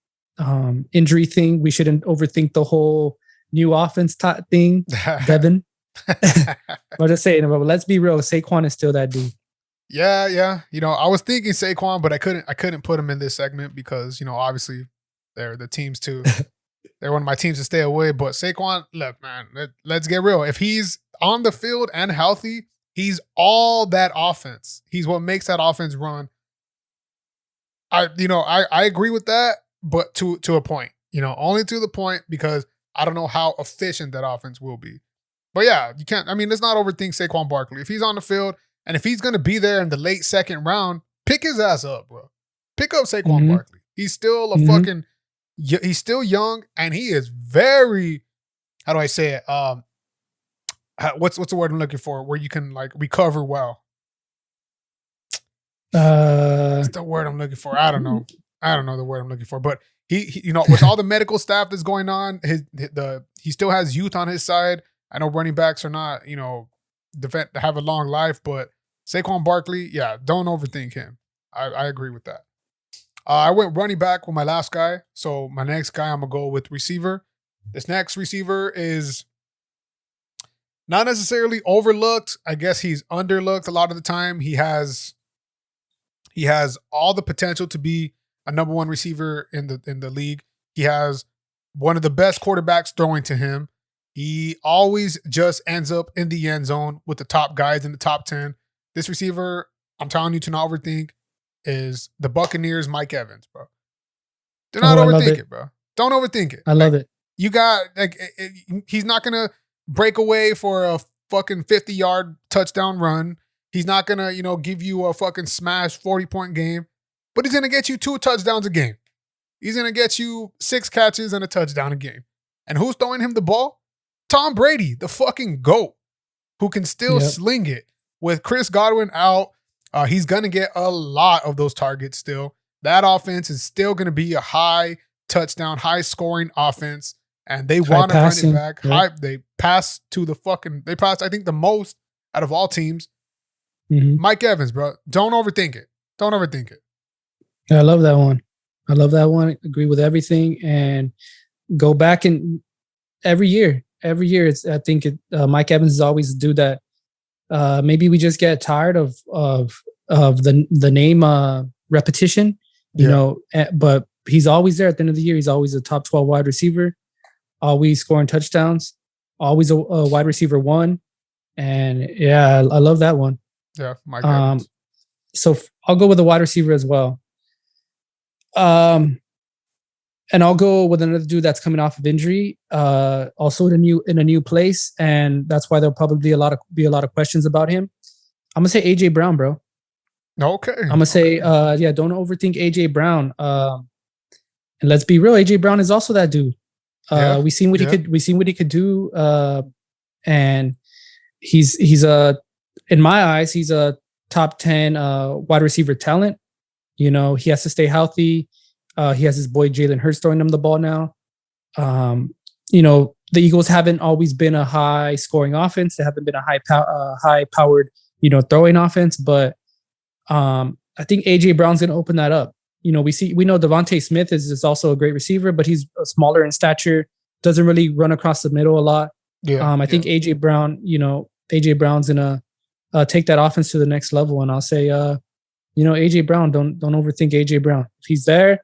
injury thing. We shouldn't overthink the whole new offense thing, Devin. I'm just saying, but let's be real. Saquon is still that dude. Yeah. I was thinking Saquon, but I couldn't put him in this segment because, obviously they're the teams too. They're one of my teams to stay away. But Saquon, look, man, let's get real. If he's on the field and healthy, he's all that offense. He's what makes that offense run. I agree with that, but to a point, only to the point because I don't know how efficient that offense will be. But yeah, you can't. I mean, let's not overthink Saquon Barkley. If he's on the field and if he's going to be there in the late second round, pick his ass up, bro. Pick up Saquon Barkley. He's still he's still young and he is very, how do I say it? What's the word I'm looking for? Where you can like recover well. What's the word I'm looking for? I don't know the word I'm looking for, but he with all the medical staff that's going on, he still has youth on his side. I know running backs are not, have a long life, but Saquon Barkley, yeah, don't overthink him. I agree with that. I went running back with my last guy. So my next guy, I'm going to go with receiver. This next receiver is not necessarily overlooked. I guess he's underlooked a lot of the time. He has all the potential to be a number one receiver in the league. He has one of the best quarterbacks throwing to him. He always just ends up in the end zone with the top guys in the top 10. This receiver, I'm telling you to not overthink, is the Buccaneers' Mike Evans, bro. Do not overthink it, bro. Don't overthink it. I love it. You got, he's not going to break away for a fucking 50-yard touchdown run. He's not going to, give you a fucking smash 40-point game, but he's going to get you 2 touchdowns a game. He's going to get you 6 catches and a touchdown a game. And who's throwing him the ball? Tom Brady, the fucking GOAT, who can still sling it. With Chris Godwin out, he's going to get a lot of those targets still. That offense is still going to be a high touchdown, high scoring offense. And they want to run it back. Yeah. They pass, I think, the most out of all teams. Mm-hmm. Mike Evans, bro. Don't overthink it. Don't overthink it. Yeah, I love that one. Agree with everything. And go back and every year, I think Mike Evans is always the dude that maybe we just get tired of the name repetition, but he's always there at the end of the year. He's always a top 12 wide receiver, always scoring touchdowns, always a wide receiver 1. And yeah, I love that one. Yeah, Mike Evans. So I'll go with a wide receiver as well. And I'll go with another dude that's coming off of injury, also in a new place, and that's why there'll probably be a lot of questions about him. I'm gonna say AJ Brown, bro. Okay. I'm gonna say, don't overthink AJ Brown. And let's be real, AJ Brown is also that dude. We seen what he could do, and he's in my eyes, he's a top 10 wide receiver talent. He has to stay healthy. He has his boy Jalen Hurts throwing him the ball now. The Eagles haven't always been a high scoring offense. They haven't been a high powered, throwing offense. But I think AJ Brown's going to open that up. We know Devontae Smith is also a great receiver, but he's smaller in stature, doesn't really run across the middle a lot. Yeah. I think AJ Brown's going to take that offense to the next level. And I'll say, AJ Brown, don't overthink AJ Brown. If he's there,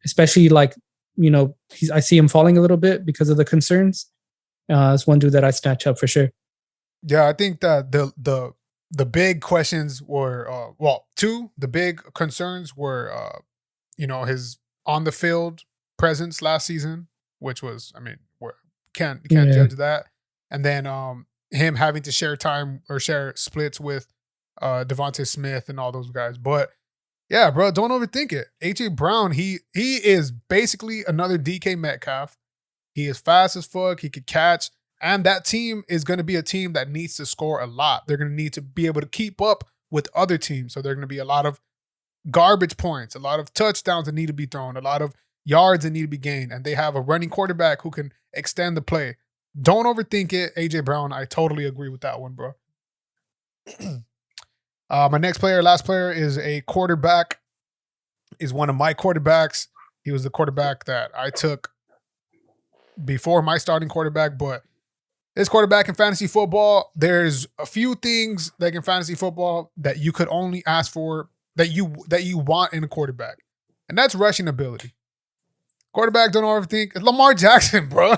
especially I see him falling a little bit because of the concerns. It's one dude that I snatch up for sure. Yeah, I think that the big questions were two. The big concerns were his on the field presence last season, which was, I mean, can't Yeah. judge that. And then him having to share time or share splits with Devontae Smith and all those guys. But yeah, bro, don't overthink it. AJ Brown, he is basically another DK Metcalf. He is fast as fuck. He could catch. And that team is going to be a team that needs to score a lot. They're going to need to be able to keep up with other teams. So there are going to be a lot of garbage points, a lot of touchdowns that need to be thrown, a lot of yards that need to be gained. And they have a running quarterback who can extend the play. Don't overthink it. AJ Brown, I totally agree with that one, bro. My last player is a quarterback, is one of my quarterbacks. He was the quarterback that I took before my starting quarterback, but this quarterback in fantasy football, there's a few things like in fantasy football that you could only ask for, that you want in a quarterback, and that's rushing ability. Quarterback, don't overthink. It's Lamar Jackson, bro.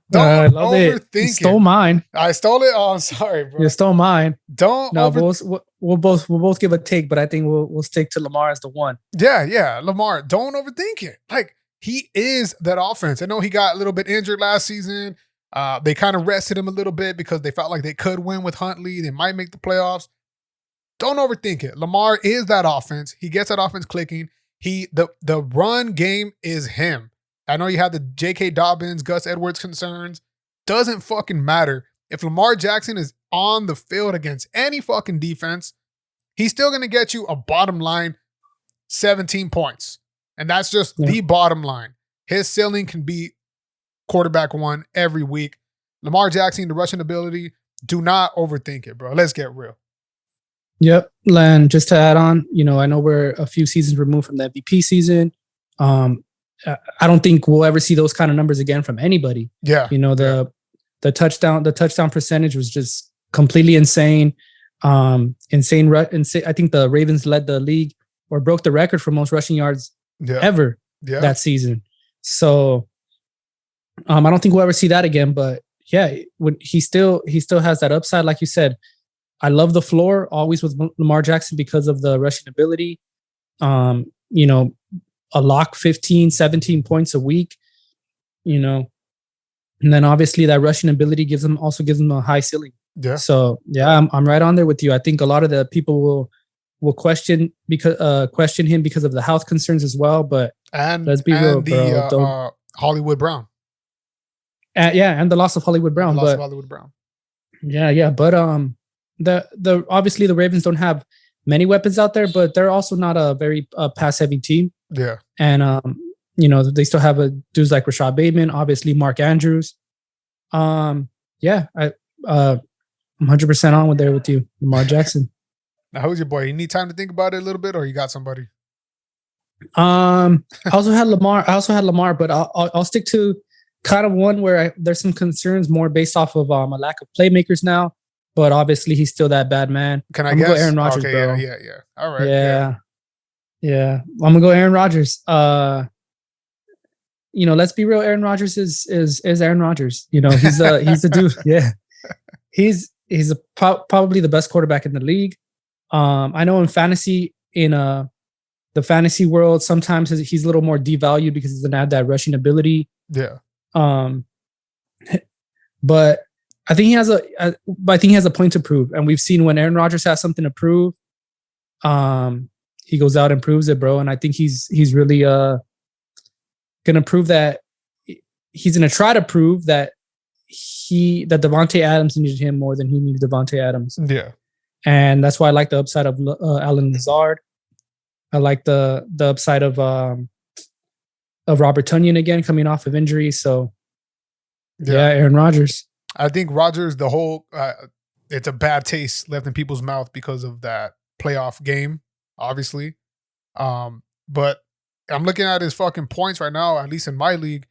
Don't overthink it. Stole mine. I stole it. Oh, I'm sorry, bro. You stole mine. Don't. No, we'll both give a take, but I think we'll stick to Lamar as the one. Yeah, Lamar. Don't overthink it. Like, he is that offense. I know he got a little bit injured last season. They kind of rested him a little bit because they felt like they could win with Huntley. They might make the playoffs. Don't overthink it. Lamar is that offense. He gets that offense clicking. The run game is him. I know you have the J.K. Dobbins, Gus Edwards concerns. Doesn't fucking matter. If Lamar Jackson is on the field against any fucking defense, he's still going to get you a bottom line 17 points. And that's just the bottom line. His ceiling can be quarterback one every week. Lamar Jackson, the rushing ability, do not overthink it, bro. Let's get real. Yep. And just to add on, I know we're a few seasons removed from the MVP season. I don't think we'll ever see those kind of numbers again from anybody. Yeah. The touchdown percentage was just completely insane. Insane. I think the Ravens led the league or broke the record for most rushing yards ever that season. So I don't think we'll ever see that again. But yeah, he still has that upside, like you said. I love the floor always with Lamar Jackson because of the rushing ability. A lock 15, 17 points a week, and then obviously that rushing ability gives him a high ceiling. Yeah. So yeah, I'm right on there with you. I think a lot of the people will question him because of the health concerns as well. But let's be real, bro. Hollywood Brown. And the loss of Hollywood Brown. Yeah. But the obviously the Ravens don't have many weapons out there, but they're also not a very pass heavy team. Yeah. And they still have dudes like Rashad Bateman, obviously Mark Andrews. I'm 100% on with you, Lamar Jackson. Now, who's your boy? You need time to think about it a little bit, or you got somebody? I also had Lamar, but I'll stick to kind of one where there's some concerns more based off of a lack of playmakers now. But obviously, he's still that bad man. Can I guess? Go Aaron Rodgers, bro. Yeah. All right. Yeah. I'm gonna go Aaron Rodgers. Let's be real. Aaron Rodgers is Aaron Rodgers. He's the dude. Yeah, he's probably the best quarterback in the league. I know in fantasy, the fantasy world, sometimes he's a little more devalued because he doesn't have that rushing ability. Yeah. But I think he has a point to prove, and we've seen when Aaron Rodgers has something to prove, he goes out and proves it, bro. And I think he's really gonna prove that he's gonna try to prove that Davante Adams needed him more than he needed Davante Adams. Yeah, and that's why I like the upside of Allen Lazard. I like the upside of Robert Tonyan again coming off of injury. So yeah, Aaron Rodgers. I think Rodgers, the whole it's a bad taste left in people's mouth because of that playoff game, obviously. But I'm looking at his fucking points right now, at least in my league.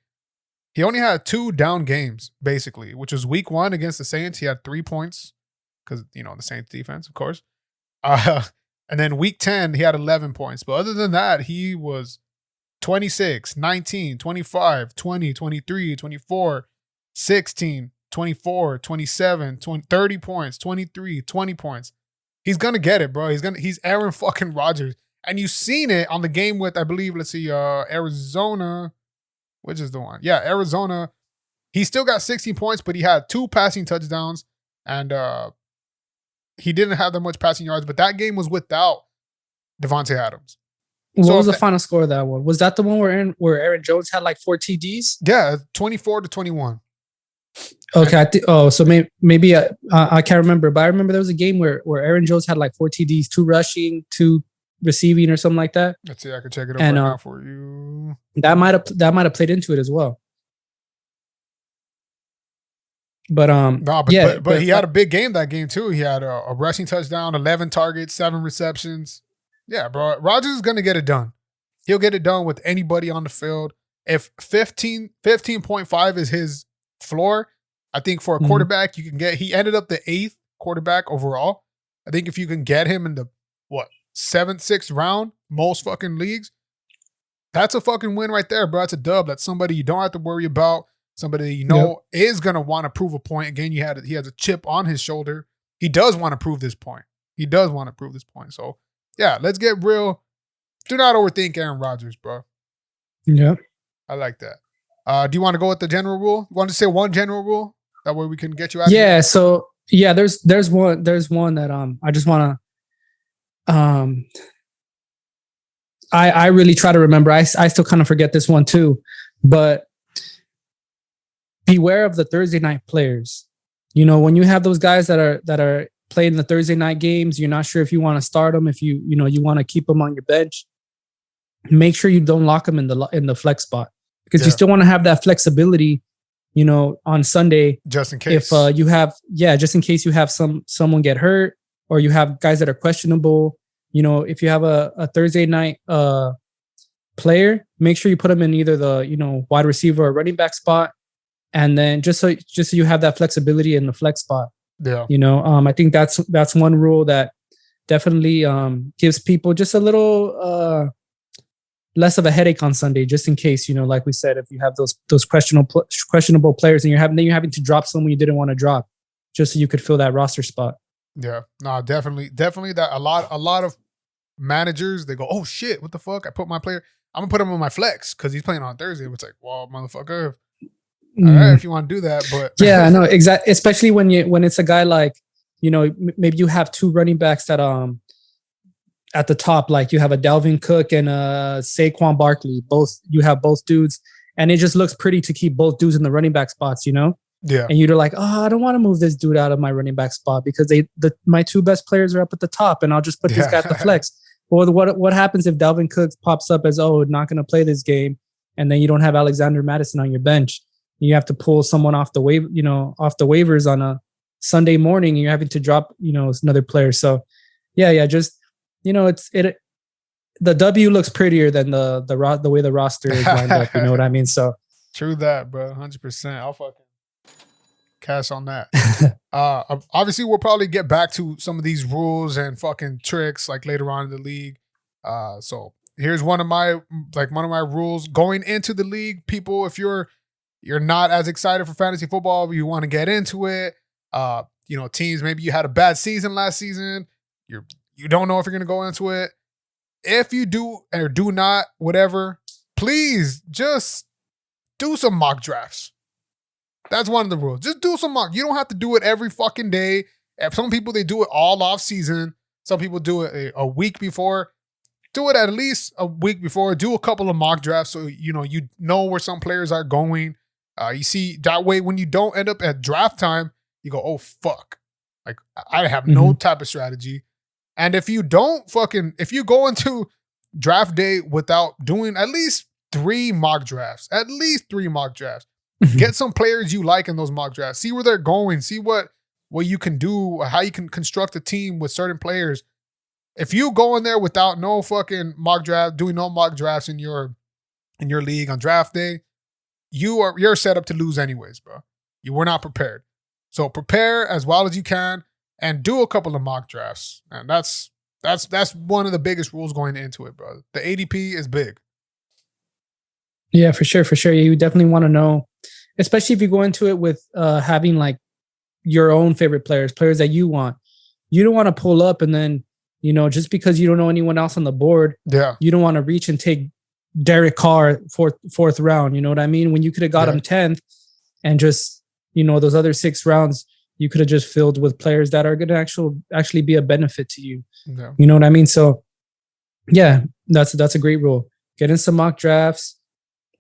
He only had 2 down games, basically, which was week 1 against the Saints. He had 3 points because, the Saints defense, of course. And then week 10, he had 11 points. But other than that, he was 26, 19, 25, 20, 23, 24, 16, 24, 27, 20, 30 points, 23, 20 points. He's going to get it, bro. He's Aaron fucking Rodgers. And you've seen it on the game with, I believe, let's see, Arizona. Which is the one? Yeah, Arizona. He still got 16 points, but he had 2 passing touchdowns. And he didn't have that much passing yards. But that game was without Devontae Adams. What was the final score of that one? Was that the one where Aaron Jones had like 4 TDs? Yeah, 24-21. Okay. So maybe I can't remember, but I remember there was a game where Aaron Jones had like 4 TDs, 2 rushing, 2 receiving, or something like that. Let's see, I can check it up right now for you. That might have played into it as well. But he had a big game that game too. He had a rushing touchdown, 11 targets, 7 receptions. Yeah, bro. Rodgers is gonna get it done. He'll get it done with anybody on the field. If 15.5 is his floor, I think for a quarterback, you can get. He ended up the 8th quarterback overall. I think if you can get him in the 7th, 6th round, most fucking leagues, that's a fucking win right there, bro. That's a dub. That's somebody you don't have to worry about. Somebody you know is gonna want to prove a point. Again, he has a chip on his shoulder. He does want to prove this point. So yeah, let's get real. Do not overthink Aaron Rodgers, bro. Yeah, I like that. Do you want to go with the general rule? You want to say one general rule? That way we can get you out. Yeah. So yeah, there's one that I just want to I really try to remember. I still kind of forget this one too, but beware of the Thursday night players. You know, when you have those guys that are playing the Thursday night games, you're not sure if you want to start them, if you want to keep them on your bench. Make sure you don't lock them in the flex spot, because you still want to have that flexibility, you know, on Sunday, just in case. If you have, just in case you have someone get hurt, or you have guys that are questionable. You know, if you have a Thursday night player, make sure you put them in either the wide receiver or running back spot, and then just so you have that flexibility in the flex spot. Yeah. You know, I think that's one rule that definitely gives people just a little less of a headache on Sunday, just in case, you know, like we said, if you have those questionable players and you're having to drop someone you didn't want to drop, just so you could fill that roster spot. Yeah. No, definitely that a lot of managers, they go, oh shit, what the fuck? I put my player, I'm gonna put him on my flex because he's playing on Thursday. It's like, well, motherfucker, all right, if you want to do that, but yeah, I know exactly. Especially when it's a guy like, you know, maybe you have 2 running backs that at the top, like you have a Dalvin Cook and a Saquon Barkley. You have both dudes, and it just looks pretty to keep both dudes in the running back spots, you know. Yeah. And you're like, oh, I don't want to move this dude out of my running back spot because my 2 best players are up at the top, and I'll just put this guy at the flex. Or what happens if Dalvin Cook pops up as, not going to play this game, and then you don't have Alexander Madison on your bench? You have to pull someone off the waivers on a Sunday morning, and you're having to drop, another player. So yeah, just, the W looks prettier than the way the roster is lined up. You know what I mean? So true that, bro. 100%. I'll fucking cash on that. Obviously, we'll probably get back to some of these rules and fucking tricks like later on in the league. So here's one of my rules going into the league. People, if you're not as excited for fantasy football, you want to get into it. Teams, maybe you had a bad season last season. You don't know if you're going to go into it. If you do or do not, whatever, please just do some mock drafts. That's one of the rules. Just do some mock. You don't have to do it every fucking day. Some people, they do it all off season. Some people do it a week before. Do it at least a week before. Do a couple of mock drafts so you know where some players are going. You see, that way when you don't end up at draft time, you go, oh, fuck. Like, I have no type of strategy. And if you go into draft day without doing at least 3 mock drafts, get some players you like in those mock drafts. See where they're going. See what you can do, how you can construct a team with certain players. If you go in there without no fucking mock draft, doing no mock drafts in your league on draft day, you're set up to lose anyways, bro. You were not prepared. So prepare as well as you can and do a couple of mock drafts. And that's one of the biggest rules going into it, bro. The ADP is big. Yeah, for sure. You definitely want to know. especially if you go into it with having like your own favorite players that you want. You don't want to pull up and then, just because you don't know anyone else on the board, you don't want to reach and take Derek Carr fourth round. You know what I mean? When you could have got him 10th and just, those other 6 rounds, you could have just filled with players that are going to actually be a benefit to you. Yeah. You know what I mean? So yeah, that's a great rule. Get in some mock drafts.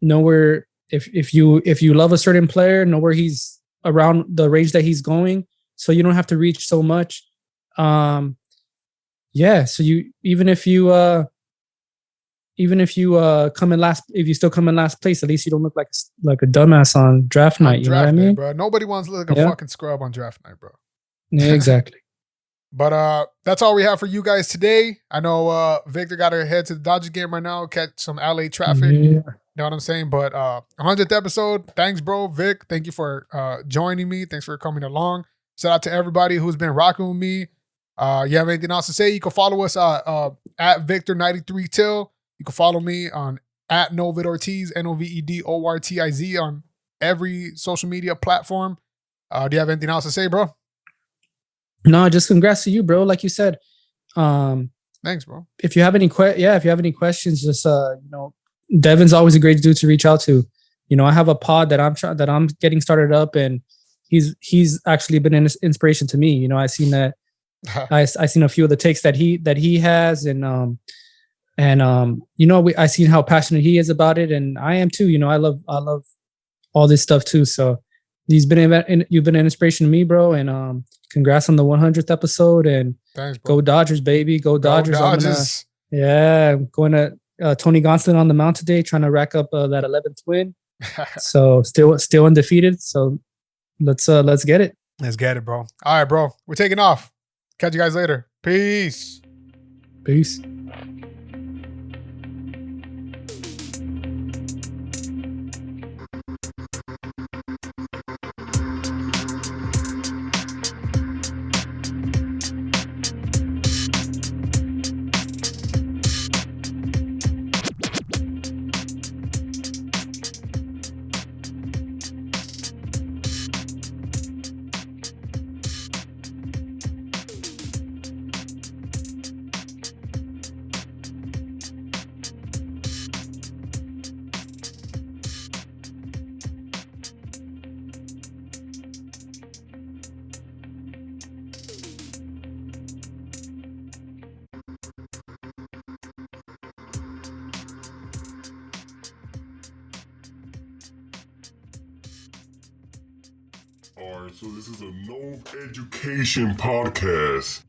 Know where, if you love a certain player, know where he's around the range that he's going, so you don't have to reach so much. So even if you come in last, if you still come in last place, at least you don't look like a dumbass on draft night. You know what I mean, bro? Nobody wants to look like a fucking scrub on draft night, bro. Yeah, exactly. But that's all we have for you guys today. I know Victor got to head to the Dodgers game right now, catch some LA traffic. Yeah. You know what I'm saying? But 100th episode. Thanks, bro. Vic, thank you for joining me. Thanks for coming along. Shout out to everybody who's been rocking with me. You have anything else to say? You can follow us at Victor93Till. You can follow me on at Novid Ortiz, NOVEDORTIZ on every social media platform. Do you have anything else to say, bro? No, just congrats to you, bro. Like you said, thanks, bro. If you have any questions, just Devin's always a great dude to reach out to. I have a pod that I'm getting started up, and he's actually been an inspiration to me. I seen that I seen a few of the takes that he has, and I seen how passionate he is about it, and I am too. I love all this stuff too. So you've been an inspiration to me, bro, and congrats on the 100th episode, and thanks, bro. Go Dodgers, baby. Go Dodgers. I'm going to Tony Gonsolin on the mound today, trying to rack up that 11th win. So still undefeated. So let's get it. Let's get it, bro. All right, bro. We're taking off. Catch you guys later. Peace. Peace. Alright, so this is a No Education podcast.